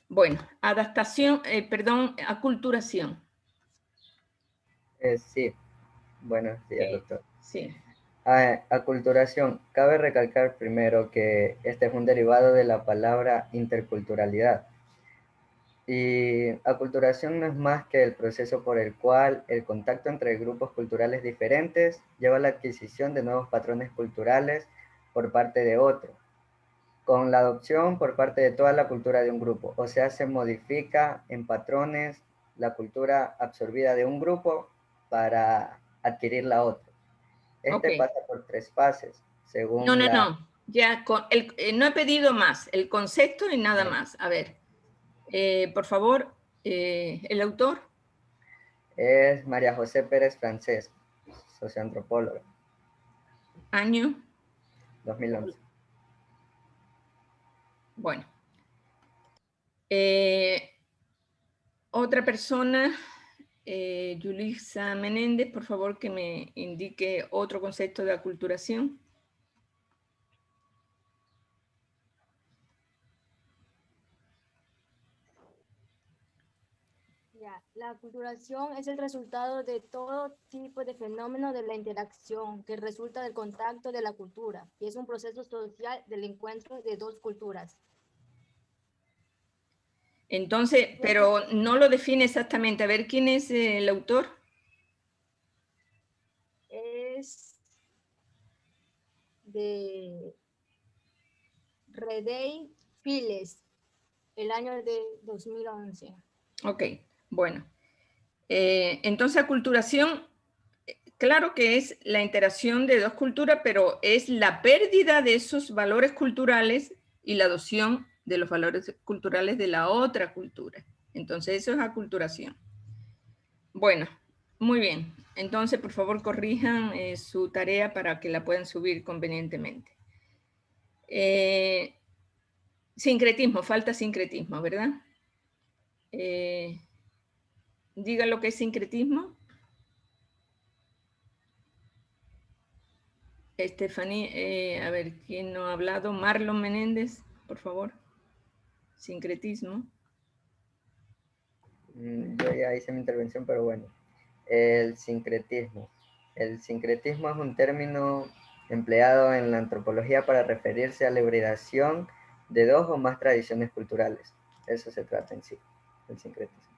Bueno, aculturación. Sí, buenos días, doctor. Sí. Aculturación. Cabe recalcar primero que este es un derivado de la palabra interculturalidad. Y aculturación no es más que el proceso por el cual el contacto entre grupos culturales diferentes lleva a la adquisición de nuevos patrones culturales por parte de otro, con la adopción por parte de toda la cultura de un grupo. O sea, se modifica en patrones la cultura absorbida de un grupo para adquirir la otra. Este Ok. pasa por 3 fases, según No, no, la... no. Ya no he pedido más. El concepto y nada más. A ver, por favor, el autor. Es María José Pérez Francés, socioantropóloga. Año. 2011. Bueno. Otra persona, Yulisa Menéndez, por favor, que me indique otro concepto de aculturación. La aculturación es el resultado de todo tipo de fenómenos de la interacción que resulta del contacto de la cultura y es un proceso social del encuentro de dos culturas. Entonces, pero no lo define exactamente. A ver, ¿quién es el autor? Es de Redey Files, el año de 2011. Ok, bueno. Entonces, aculturación, claro que es la interacción de dos culturas, pero es la pérdida de esos valores culturales y la adopción de los valores culturales de la otra cultura. Entonces, eso es aculturación. Bueno, muy bien. Entonces, por favor, corrijan su tarea para que la puedan subir convenientemente. Sincretismo, falta sincretismo, ¿verdad? Diga lo que es sincretismo. Estefanía, a ver, ¿quién no ha hablado? Marlon Menéndez, por favor. Sincretismo. Yo ya hice mi intervención, pero bueno. El sincretismo. El sincretismo es un término empleado en la antropología para referirse a la hibridación de dos o más tradiciones culturales. Eso se trata en sí, el sincretismo.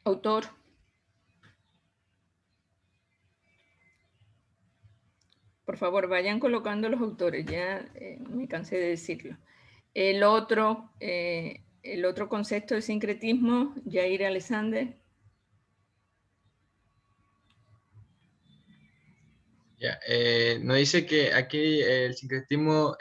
Autor. Por favor, vayan colocando los autores, ya me cansé de decirlo. El otro concepto de sincretismo, Jair Alexander. Ya, nos dice que aquí el sincretismo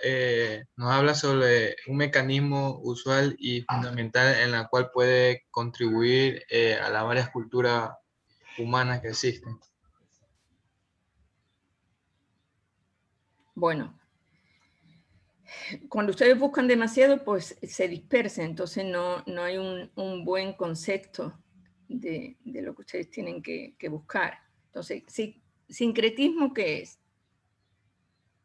nos habla sobre un mecanismo usual y fundamental en la cual puede contribuir a las varias culturas humanas que existen. Bueno, cuando ustedes buscan demasiado, pues se dispersa, entonces no hay un buen concepto de lo que ustedes tienen que buscar. Entonces, sincretismo, ¿qué es?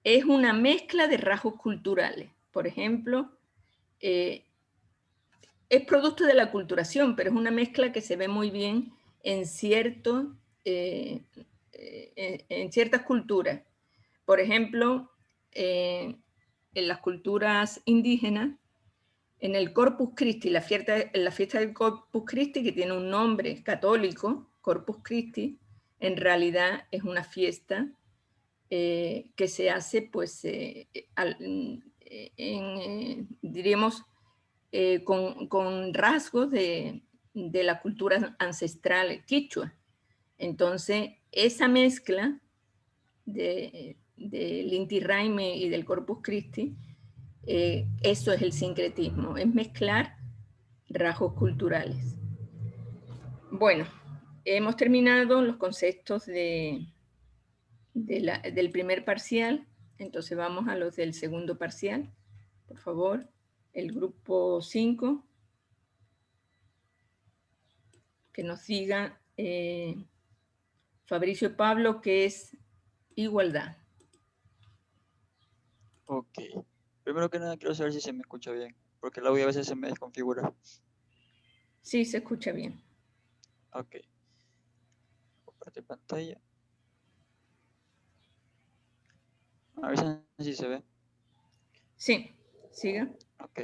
Es una mezcla de rasgos culturales. Por ejemplo, es producto de la aculturación, pero es una mezcla que se ve muy bien en ciertas culturas. Por ejemplo, en las culturas indígenas, en el Corpus Christi, la fiesta del Corpus Christi, que tiene un nombre católico, Corpus Christi, en realidad es una fiesta que se hace, pues, diríamos, con rasgos de la cultura ancestral quichua. Entonces, esa mezcla del Inti Raymi y del Corpus Christi, eso es el sincretismo, es mezclar rasgos culturales. Bueno, hemos terminado los conceptos del primer parcial, entonces vamos a los del segundo parcial. Por favor, el grupo 5, que nos diga Fabricio Pablo, qué es igualdad. Ok. Primero que nada quiero saber si se me escucha bien, porque el audio a veces se me desconfigura. Sí, se escucha bien. Ok. Compartir pantalla. A ver si se ve. Sí, siga. Ok.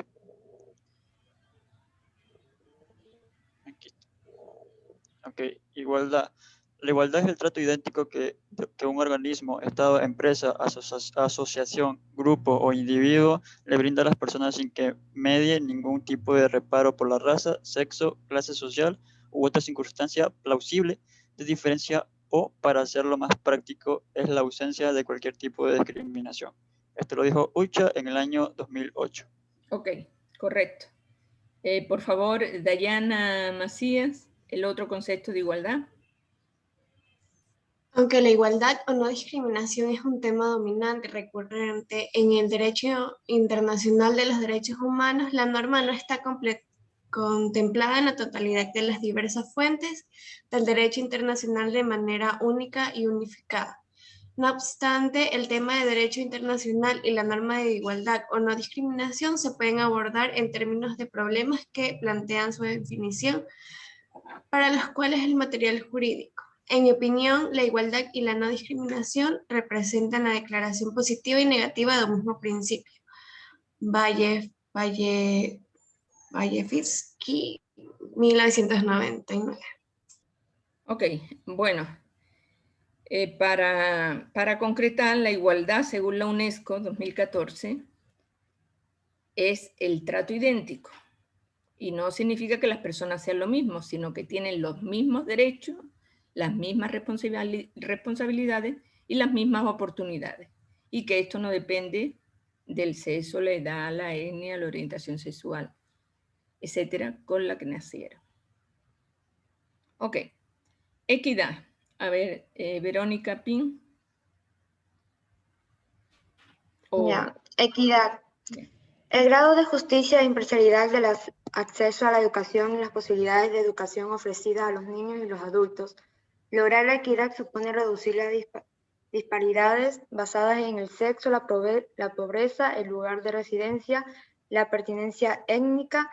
Aquí. Ok, igualdad. La igualdad es el trato idéntico que un organismo, Estado, empresa, asociación, grupo o individuo le brinda a las personas sin que medie ningún tipo de reparo por la raza, sexo, clase social u otra circunstancia plausible de diferencia, o, para hacerlo más práctico, es la ausencia de cualquier tipo de discriminación. Esto lo dijo Ucha en el año 2008. Ok, correcto. Por favor, Dayana Macías, el otro concepto de igualdad. Aunque la igualdad o no discriminación es un tema dominante y recurrente en el derecho internacional de los derechos humanos, la norma no está contemplada en la totalidad de las diversas fuentes del derecho internacional de manera única y unificada. No obstante, el tema de derecho internacional y la norma de igualdad o no discriminación se pueden abordar en términos de problemas que plantean su definición, para los cuales el material jurídico. En mi opinión, la igualdad y la no discriminación representan la declaración positiva y negativa de un mismo principio. Vallefisky, 1999. Ok, bueno. Para concretar, la igualdad, según la UNESCO 2014, es el trato idéntico. Y no significa que las personas sean lo mismo, sino que tienen los mismos derechos, las mismas responsabilidades y las mismas oportunidades. Y que esto no depende del sexo, la edad, la etnia, la orientación sexual, etcétera, con la que nacieron. Ok. Equidad. A ver, Verónica Pin. Equidad. El grado de justicia e imparcialidad del acceso a la educación y las posibilidades de educación ofrecidas a los niños y los adultos. Lograr la equidad supone reducir las disparidades basadas en el sexo, la pobreza, el lugar de residencia, la pertenencia étnica,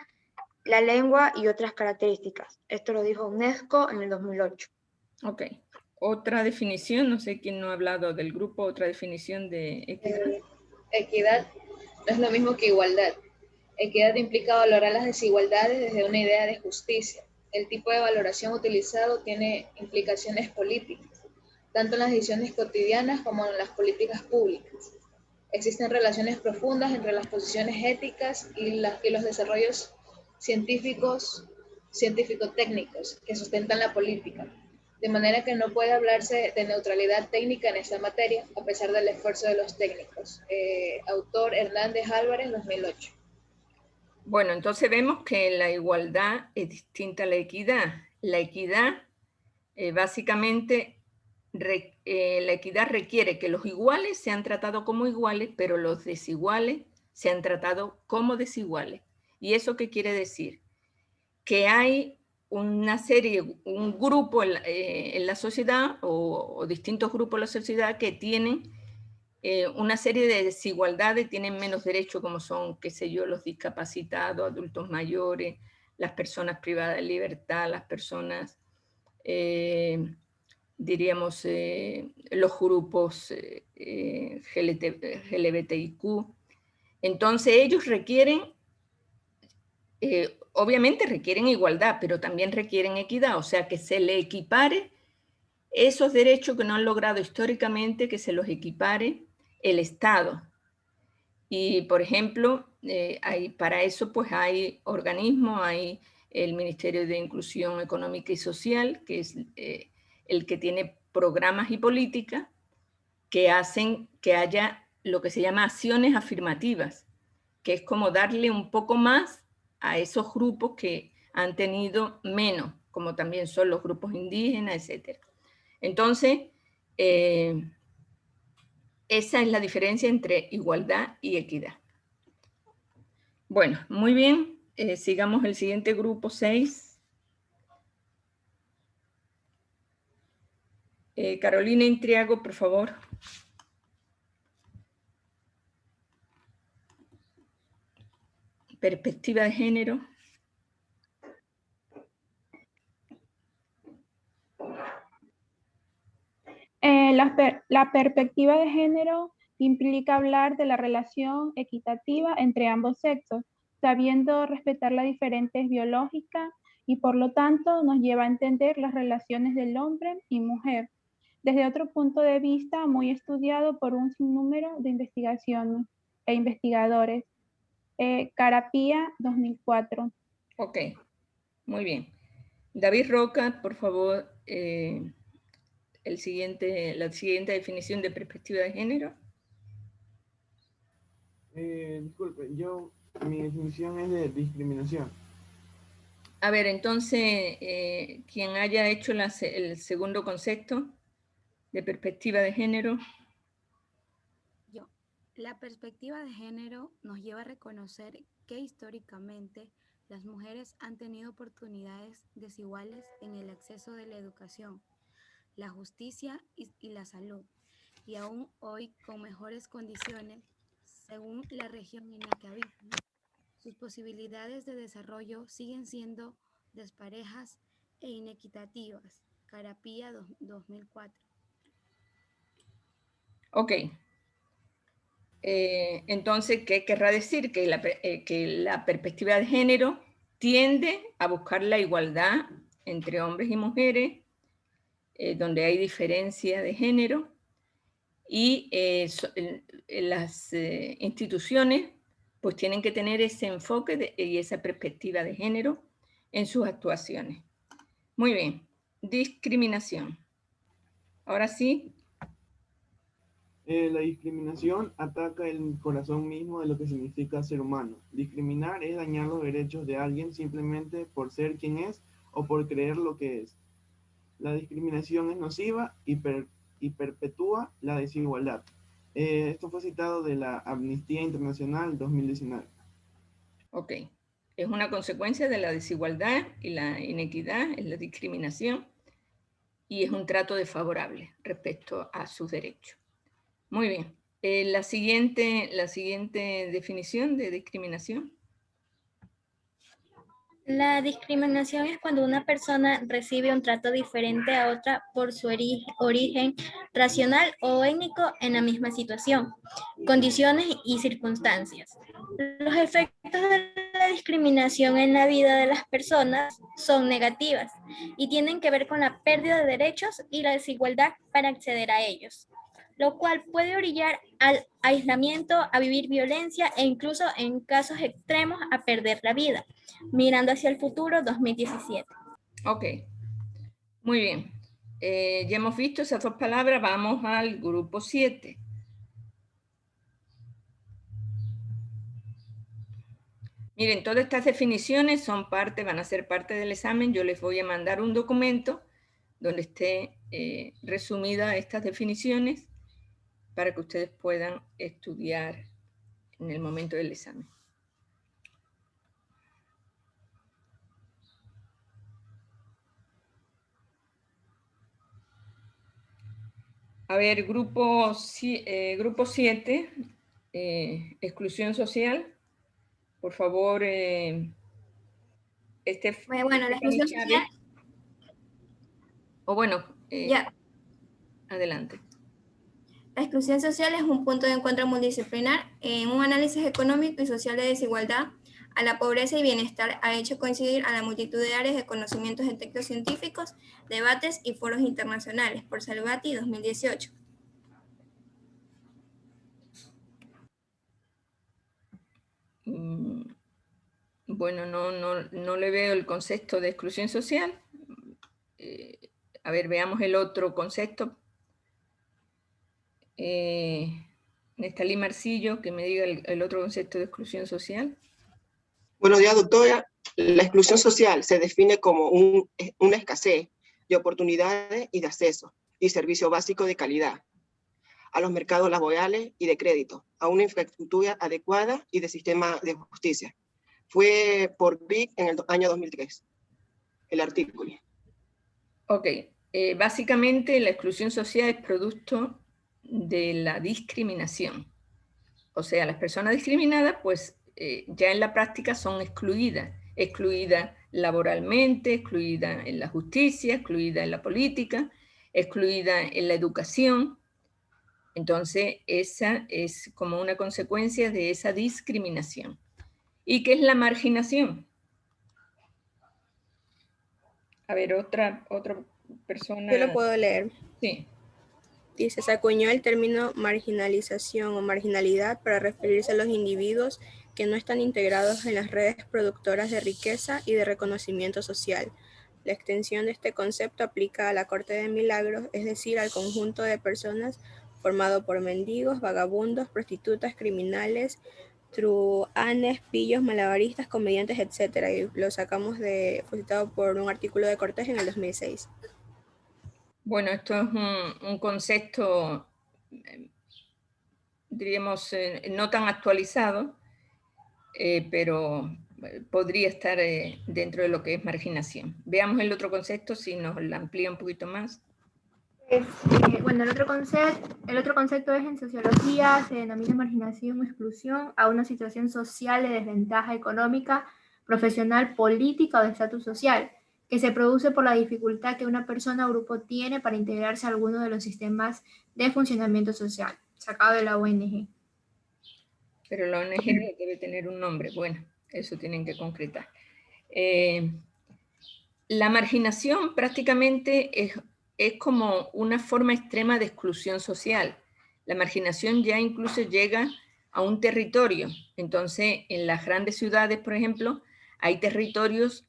la lengua y otras características. Esto lo dijo UNESCO en el 2008. Ok. Otra definición, no sé quién no ha hablado del grupo, otra definición de equidad. Equidad no es lo mismo que igualdad. Equidad implica valorar las desigualdades desde una idea de justicia. El tipo de valoración utilizado tiene implicaciones políticas, tanto en las decisiones cotidianas como en las políticas públicas. Existen relaciones profundas entre las posiciones éticas y los desarrollos científico-técnicos que sustentan la política, de manera que no puede hablarse de neutralidad técnica en esta materia, a pesar del esfuerzo de los técnicos. Autor Hernández Álvarez, 2008. Bueno, entonces vemos que la igualdad es distinta a la equidad. La equidad, básicamente, la equidad requiere que los iguales sean tratados como iguales, pero los desiguales sean tratados como desiguales. ¿Y eso qué quiere decir? Que hay una serie, un grupo en la sociedad o distintos grupos en la sociedad que tienen una serie de desigualdades, tienen menos derechos, como son, qué sé yo, los discapacitados, adultos mayores, las personas privadas de libertad, las personas, diríamos, los grupos LGBTIQ. Entonces ellos requieren, obviamente requieren igualdad, pero también requieren equidad, o sea, que se le equipare esos derechos que no han logrado históricamente, que se los equipare el Estado. Y, por ejemplo, para eso pues hay organismos, hay el Ministerio de Inclusión Económica y Social, que es el que tiene programas y políticas que hacen que haya lo que se llama acciones afirmativas, que es como darle un poco más a esos grupos que han tenido menos, como también son los grupos indígenas, etc. Entonces, esa es la diferencia entre igualdad y equidad. Bueno, muy bien. Sigamos el siguiente grupo, 6. Carolina Intriago, por favor. Perspectiva de género. La perspectiva de género implica hablar de la relación equitativa entre ambos sexos, sabiendo respetar las diferencias biológicas y por lo tanto nos lleva a entender las relaciones del hombre y mujer desde otro punto de vista muy estudiado por un sinnúmero de investigaciones e investigadores. Carapia, 2004. Ok, muy bien. David Roca, por favor, la siguiente definición de perspectiva de género. Disculpe, mi definición es de discriminación. A ver, entonces, quien haya hecho el segundo concepto de perspectiva de género. Yo. La perspectiva de género nos lleva a reconocer que históricamente las mujeres han tenido oportunidades desiguales en el acceso de la educación, la justicia y la salud, y aún hoy con mejores condiciones según la región en la que habitan. Sus posibilidades de desarrollo siguen siendo desparejas e inequitativas. Carapia, 2004. Ok. Entonces, ¿qué querrá decir? Que la perspectiva de género tiende a buscar la igualdad entre hombres y mujeres, donde hay diferencia de género, y las instituciones pues tienen que tener ese enfoque y esa perspectiva de género en sus actuaciones. Muy bien. Discriminación. Ahora sí. La discriminación ataca el corazón mismo de lo que significa ser humano. Discriminar es dañar los derechos de alguien simplemente por ser quien es o por creer lo que es. La discriminación es nociva y perpetúa la desigualdad. Esto fue citado de la Amnistía Internacional 2019. Ok. Es una consecuencia de la desigualdad y la inequidad, es la discriminación, y es un trato desfavorable respecto a sus derechos. Muy bien. La siguiente definición de discriminación. La discriminación es cuando una persona recibe un trato diferente a otra por su origen racional o étnico en la misma situación, condiciones y circunstancias. Los efectos de la discriminación en la vida de las personas son negativas y tienen que ver con la pérdida de derechos y la desigualdad para acceder a ellos, lo cual puede orillar al aislamiento, a vivir violencia e incluso en casos extremos a perder la vida. Mirando hacia el futuro, 2017. Ok, muy bien. Ya hemos visto esas dos palabras, vamos al grupo 7. Miren, todas estas definiciones van a ser parte del examen. Yo les voy a mandar un documento donde esté resumidas estas definiciones para que ustedes puedan estudiar en el momento del examen. A ver, grupo 7, exclusión social. Por favor, Bueno, la exclusión social. O bueno, ya. Adelante. La exclusión social es un punto de encuentro multidisciplinar en un análisis económico y social de desigualdad a la pobreza y bienestar. Ha hecho coincidir a la multitud de áreas de conocimientos en textos científicos, debates y foros internacionales, por Salvati, 2018. Bueno, no le veo el concepto de exclusión social. A ver, veamos el otro concepto. Nestalí Marcillo, que me diga el otro concepto de exclusión social. Buenos días, doctora. La exclusión social se define como una escasez de oportunidades y de acceso y servicio básico de calidad a los mercados laborales y de crédito, a una infraestructura adecuada y de sistema de justicia. Fue por BIC en el año 2003, el artículo. Ok, básicamente la exclusión social es producto de la discriminación. O sea, las personas discriminadas, pues ya en la práctica son excluidas laboralmente, excluidas en la justicia, excluidas en la política, excluidas en la educación. Entonces, esa es como una consecuencia de esa discriminación. ¿Y qué es la marginación? A ver, otra persona. Yo lo puedo leer. Sí. Dice, se acuñó el término marginalización o marginalidad para referirse a los individuos que no están integrados en las redes productoras de riqueza y de reconocimiento social. La extensión de este concepto aplica a la corte de milagros, es decir, al conjunto de personas formado por mendigos, vagabundos, prostitutas, criminales, truhanes, pillos, malabaristas, comediantes, etc. Y lo sacamos fue citado por un artículo de Cortés en el 2006. Bueno, esto es un concepto, diríamos, no tan actualizado, pero podría estar dentro de lo que es marginación. Veamos el otro concepto, si nos lo amplía un poquito más. Bueno, el otro concepto es en sociología, se denomina marginación o exclusión a una situación social de desventaja económica, profesional, política o de estatus social, que se produce por la dificultad que una persona o grupo tiene para integrarse a alguno de los sistemas de funcionamiento social, sacado de la ONG. Pero la ONG debe tener un nombre, bueno, eso tienen que concretar. La marginación prácticamente es como una forma extrema de exclusión social. La marginación ya incluso llega a un territorio. Entonces, en las grandes ciudades, por ejemplo, hay territorios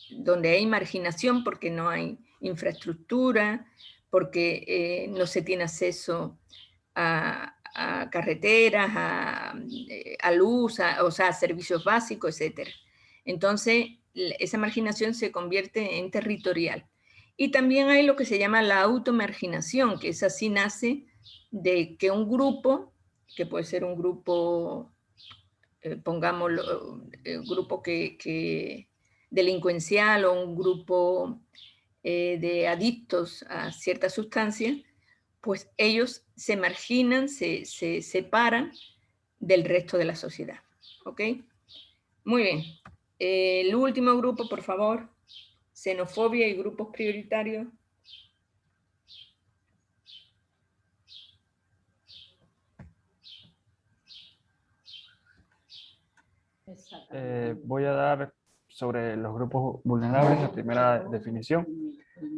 donde hay marginación porque no hay infraestructura, porque no se tiene acceso a carreteras, a luz, o sea, a servicios básicos, etc. Entonces, esa marginación se convierte en territorial. Y también hay lo que se llama la automarginación, que esa sí nace de que un grupo, que puede ser un grupo, pongámoslo, grupo que delincuencial o un grupo de adictos a ciertas sustancias, pues ellos se marginan, se separan del resto de la sociedad. ¿Ok? Muy bien. El último grupo, por favor. Xenofobia y grupos prioritarios. Voy a dar sobre los grupos vulnerables la primera definición.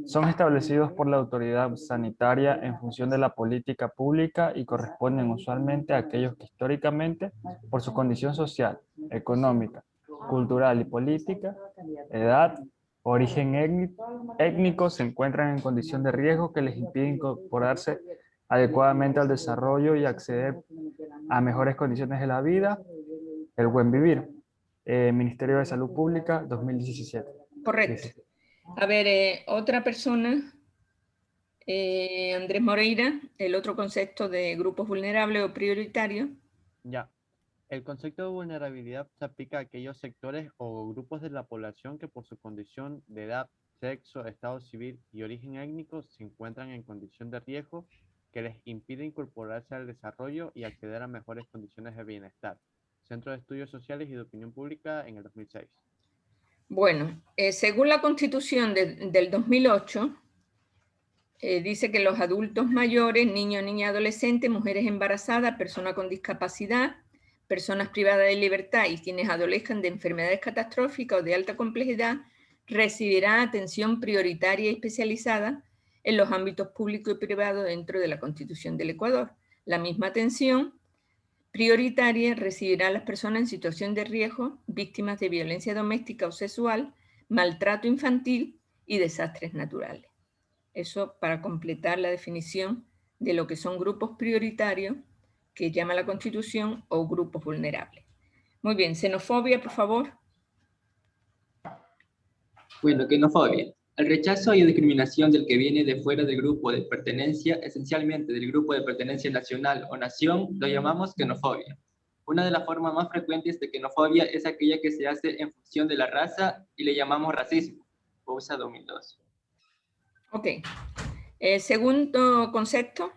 Son establecidos por la autoridad sanitaria en función de la política pública y corresponden usualmente a aquellos que históricamente, por su condición social, económica, cultural y política, edad, origen étnico, se encuentran en condición de riesgo que les impide incorporarse adecuadamente al desarrollo y acceder a mejores condiciones de la vida, el buen vivir. Ministerio de Salud Pública, 2017. Correcto. A ver, otra persona, Andrés Moreira, el otro concepto de grupos vulnerables o prioritarios. Ya. El concepto de vulnerabilidad se aplica a aquellos sectores o grupos de la población que por su condición de edad, sexo, estado civil y origen étnico se encuentran en condición de riesgo que les impide incorporarse al desarrollo y acceder a mejores condiciones de bienestar. Centro de Estudios Sociales y de Opinión Pública en el 2006. Bueno, según la Constitución del 2008, dice que los adultos mayores, niños, niñas, adolescentes, mujeres embarazadas, personas con discapacidad, personas privadas de libertad y quienes adolezcan de enfermedades catastróficas o de alta complejidad, recibirán atención prioritaria y especializada en los ámbitos público y privado dentro de la Constitución del Ecuador. La misma atención prioritaria recibirá a las personas en situación de riesgo, víctimas de violencia doméstica o sexual, maltrato infantil y desastres naturales. Eso para completar la definición de lo que son grupos prioritarios que llama la Constitución o grupos vulnerables. Muy bien, xenofobia, por favor. Bueno, xenofobia. El rechazo y discriminación del que viene de fuera del grupo de pertenencia, esencialmente del grupo de pertenencia nacional o nación, lo llamamos xenofobia. Una de las formas más frecuentes de xenofobia es aquella que se hace en función de la raza y le llamamos racismo. USA 2002. Ok. Segundo concepto.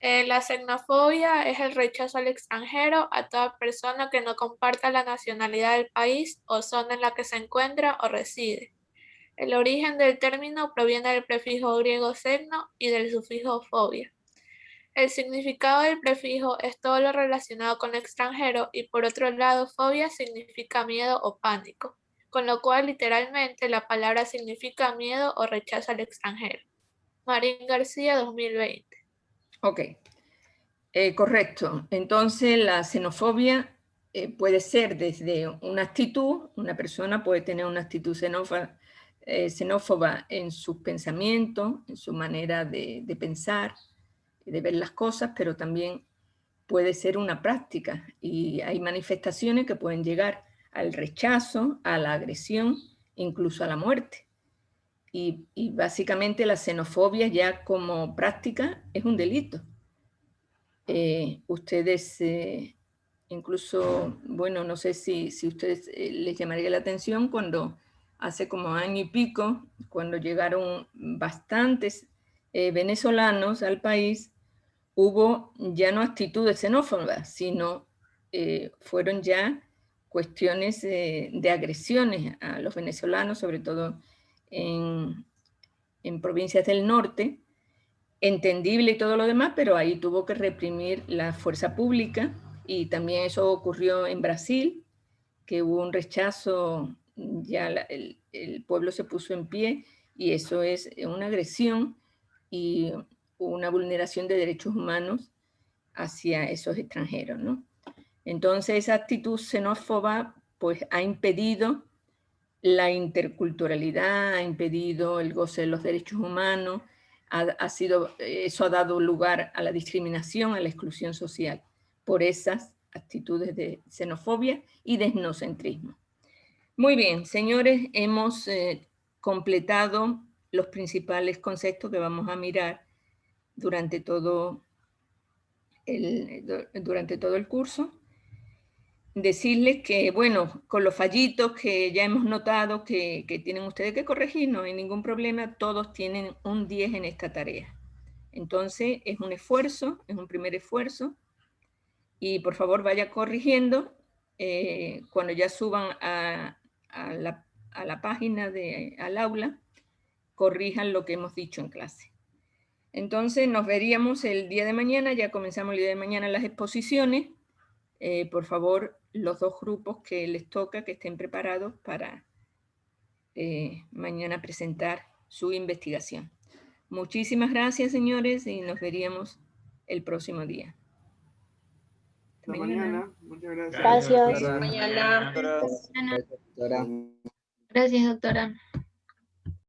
La xenofobia es el rechazo al extranjero, a toda persona que no comparta la nacionalidad del país o zona en la que se encuentra o reside. El origen del término proviene del prefijo griego xeno y del sufijo fobia. El significado del prefijo es todo lo relacionado con el extranjero y por otro lado fobia significa miedo o pánico, con lo cual literalmente la palabra significa miedo o rechazo al extranjero. Marín García, 2020. Ok, correcto. Entonces la xenofobia puede ser desde una actitud, una persona puede tener una actitud xenófoba en sus pensamientos, en su manera de pensar, de ver las cosas, pero también puede ser una práctica y hay manifestaciones que pueden llegar al rechazo, a la agresión, incluso a la muerte. Y básicamente la xenofobia ya como práctica es un delito. Ustedes incluso, bueno, no sé si ustedes les llamaría la atención cuando hace como año y pico, cuando llegaron bastantes venezolanos al país, hubo ya no actitudes xenófobas, sino fueron ya cuestiones de agresiones a los venezolanos, sobre todo en provincias del norte, entendible y todo lo demás, pero ahí tuvo que reprimir la fuerza pública y también eso ocurrió en Brasil, que hubo un rechazo, ya el pueblo se puso en pie y eso es una agresión y una vulneración de derechos humanos hacia esos extranjeros, ¿no? Entonces esa actitud xenófoba pues ha impedido la interculturalidad, ha impedido el goce de los derechos humanos, eso ha dado lugar a la discriminación, a la exclusión social por esas actitudes de xenofobia y de etnocentrismo. Muy bien, señores, hemos completado los principales conceptos que vamos a mirar durante todo el curso. Decirles que, bueno, con los fallitos que ya hemos notado que tienen ustedes que corregir, no hay ningún problema, todos tienen un 10 en esta tarea. Entonces, es un esfuerzo, es un primer esfuerzo, y por favor vaya corrigiendo cuando ya suban a la página, al aula, corrijan lo que hemos dicho en clase. Entonces, nos veríamos el día de mañana, ya comenzamos el día de mañana las exposiciones. Por favor, los dos grupos que les toca, que estén preparados para mañana presentar su investigación. Muchísimas gracias, señores, y nos veríamos el próximo día. Hasta mañana. Muchas gracias. Gracias. Hasta mañana. Gracias, doctora.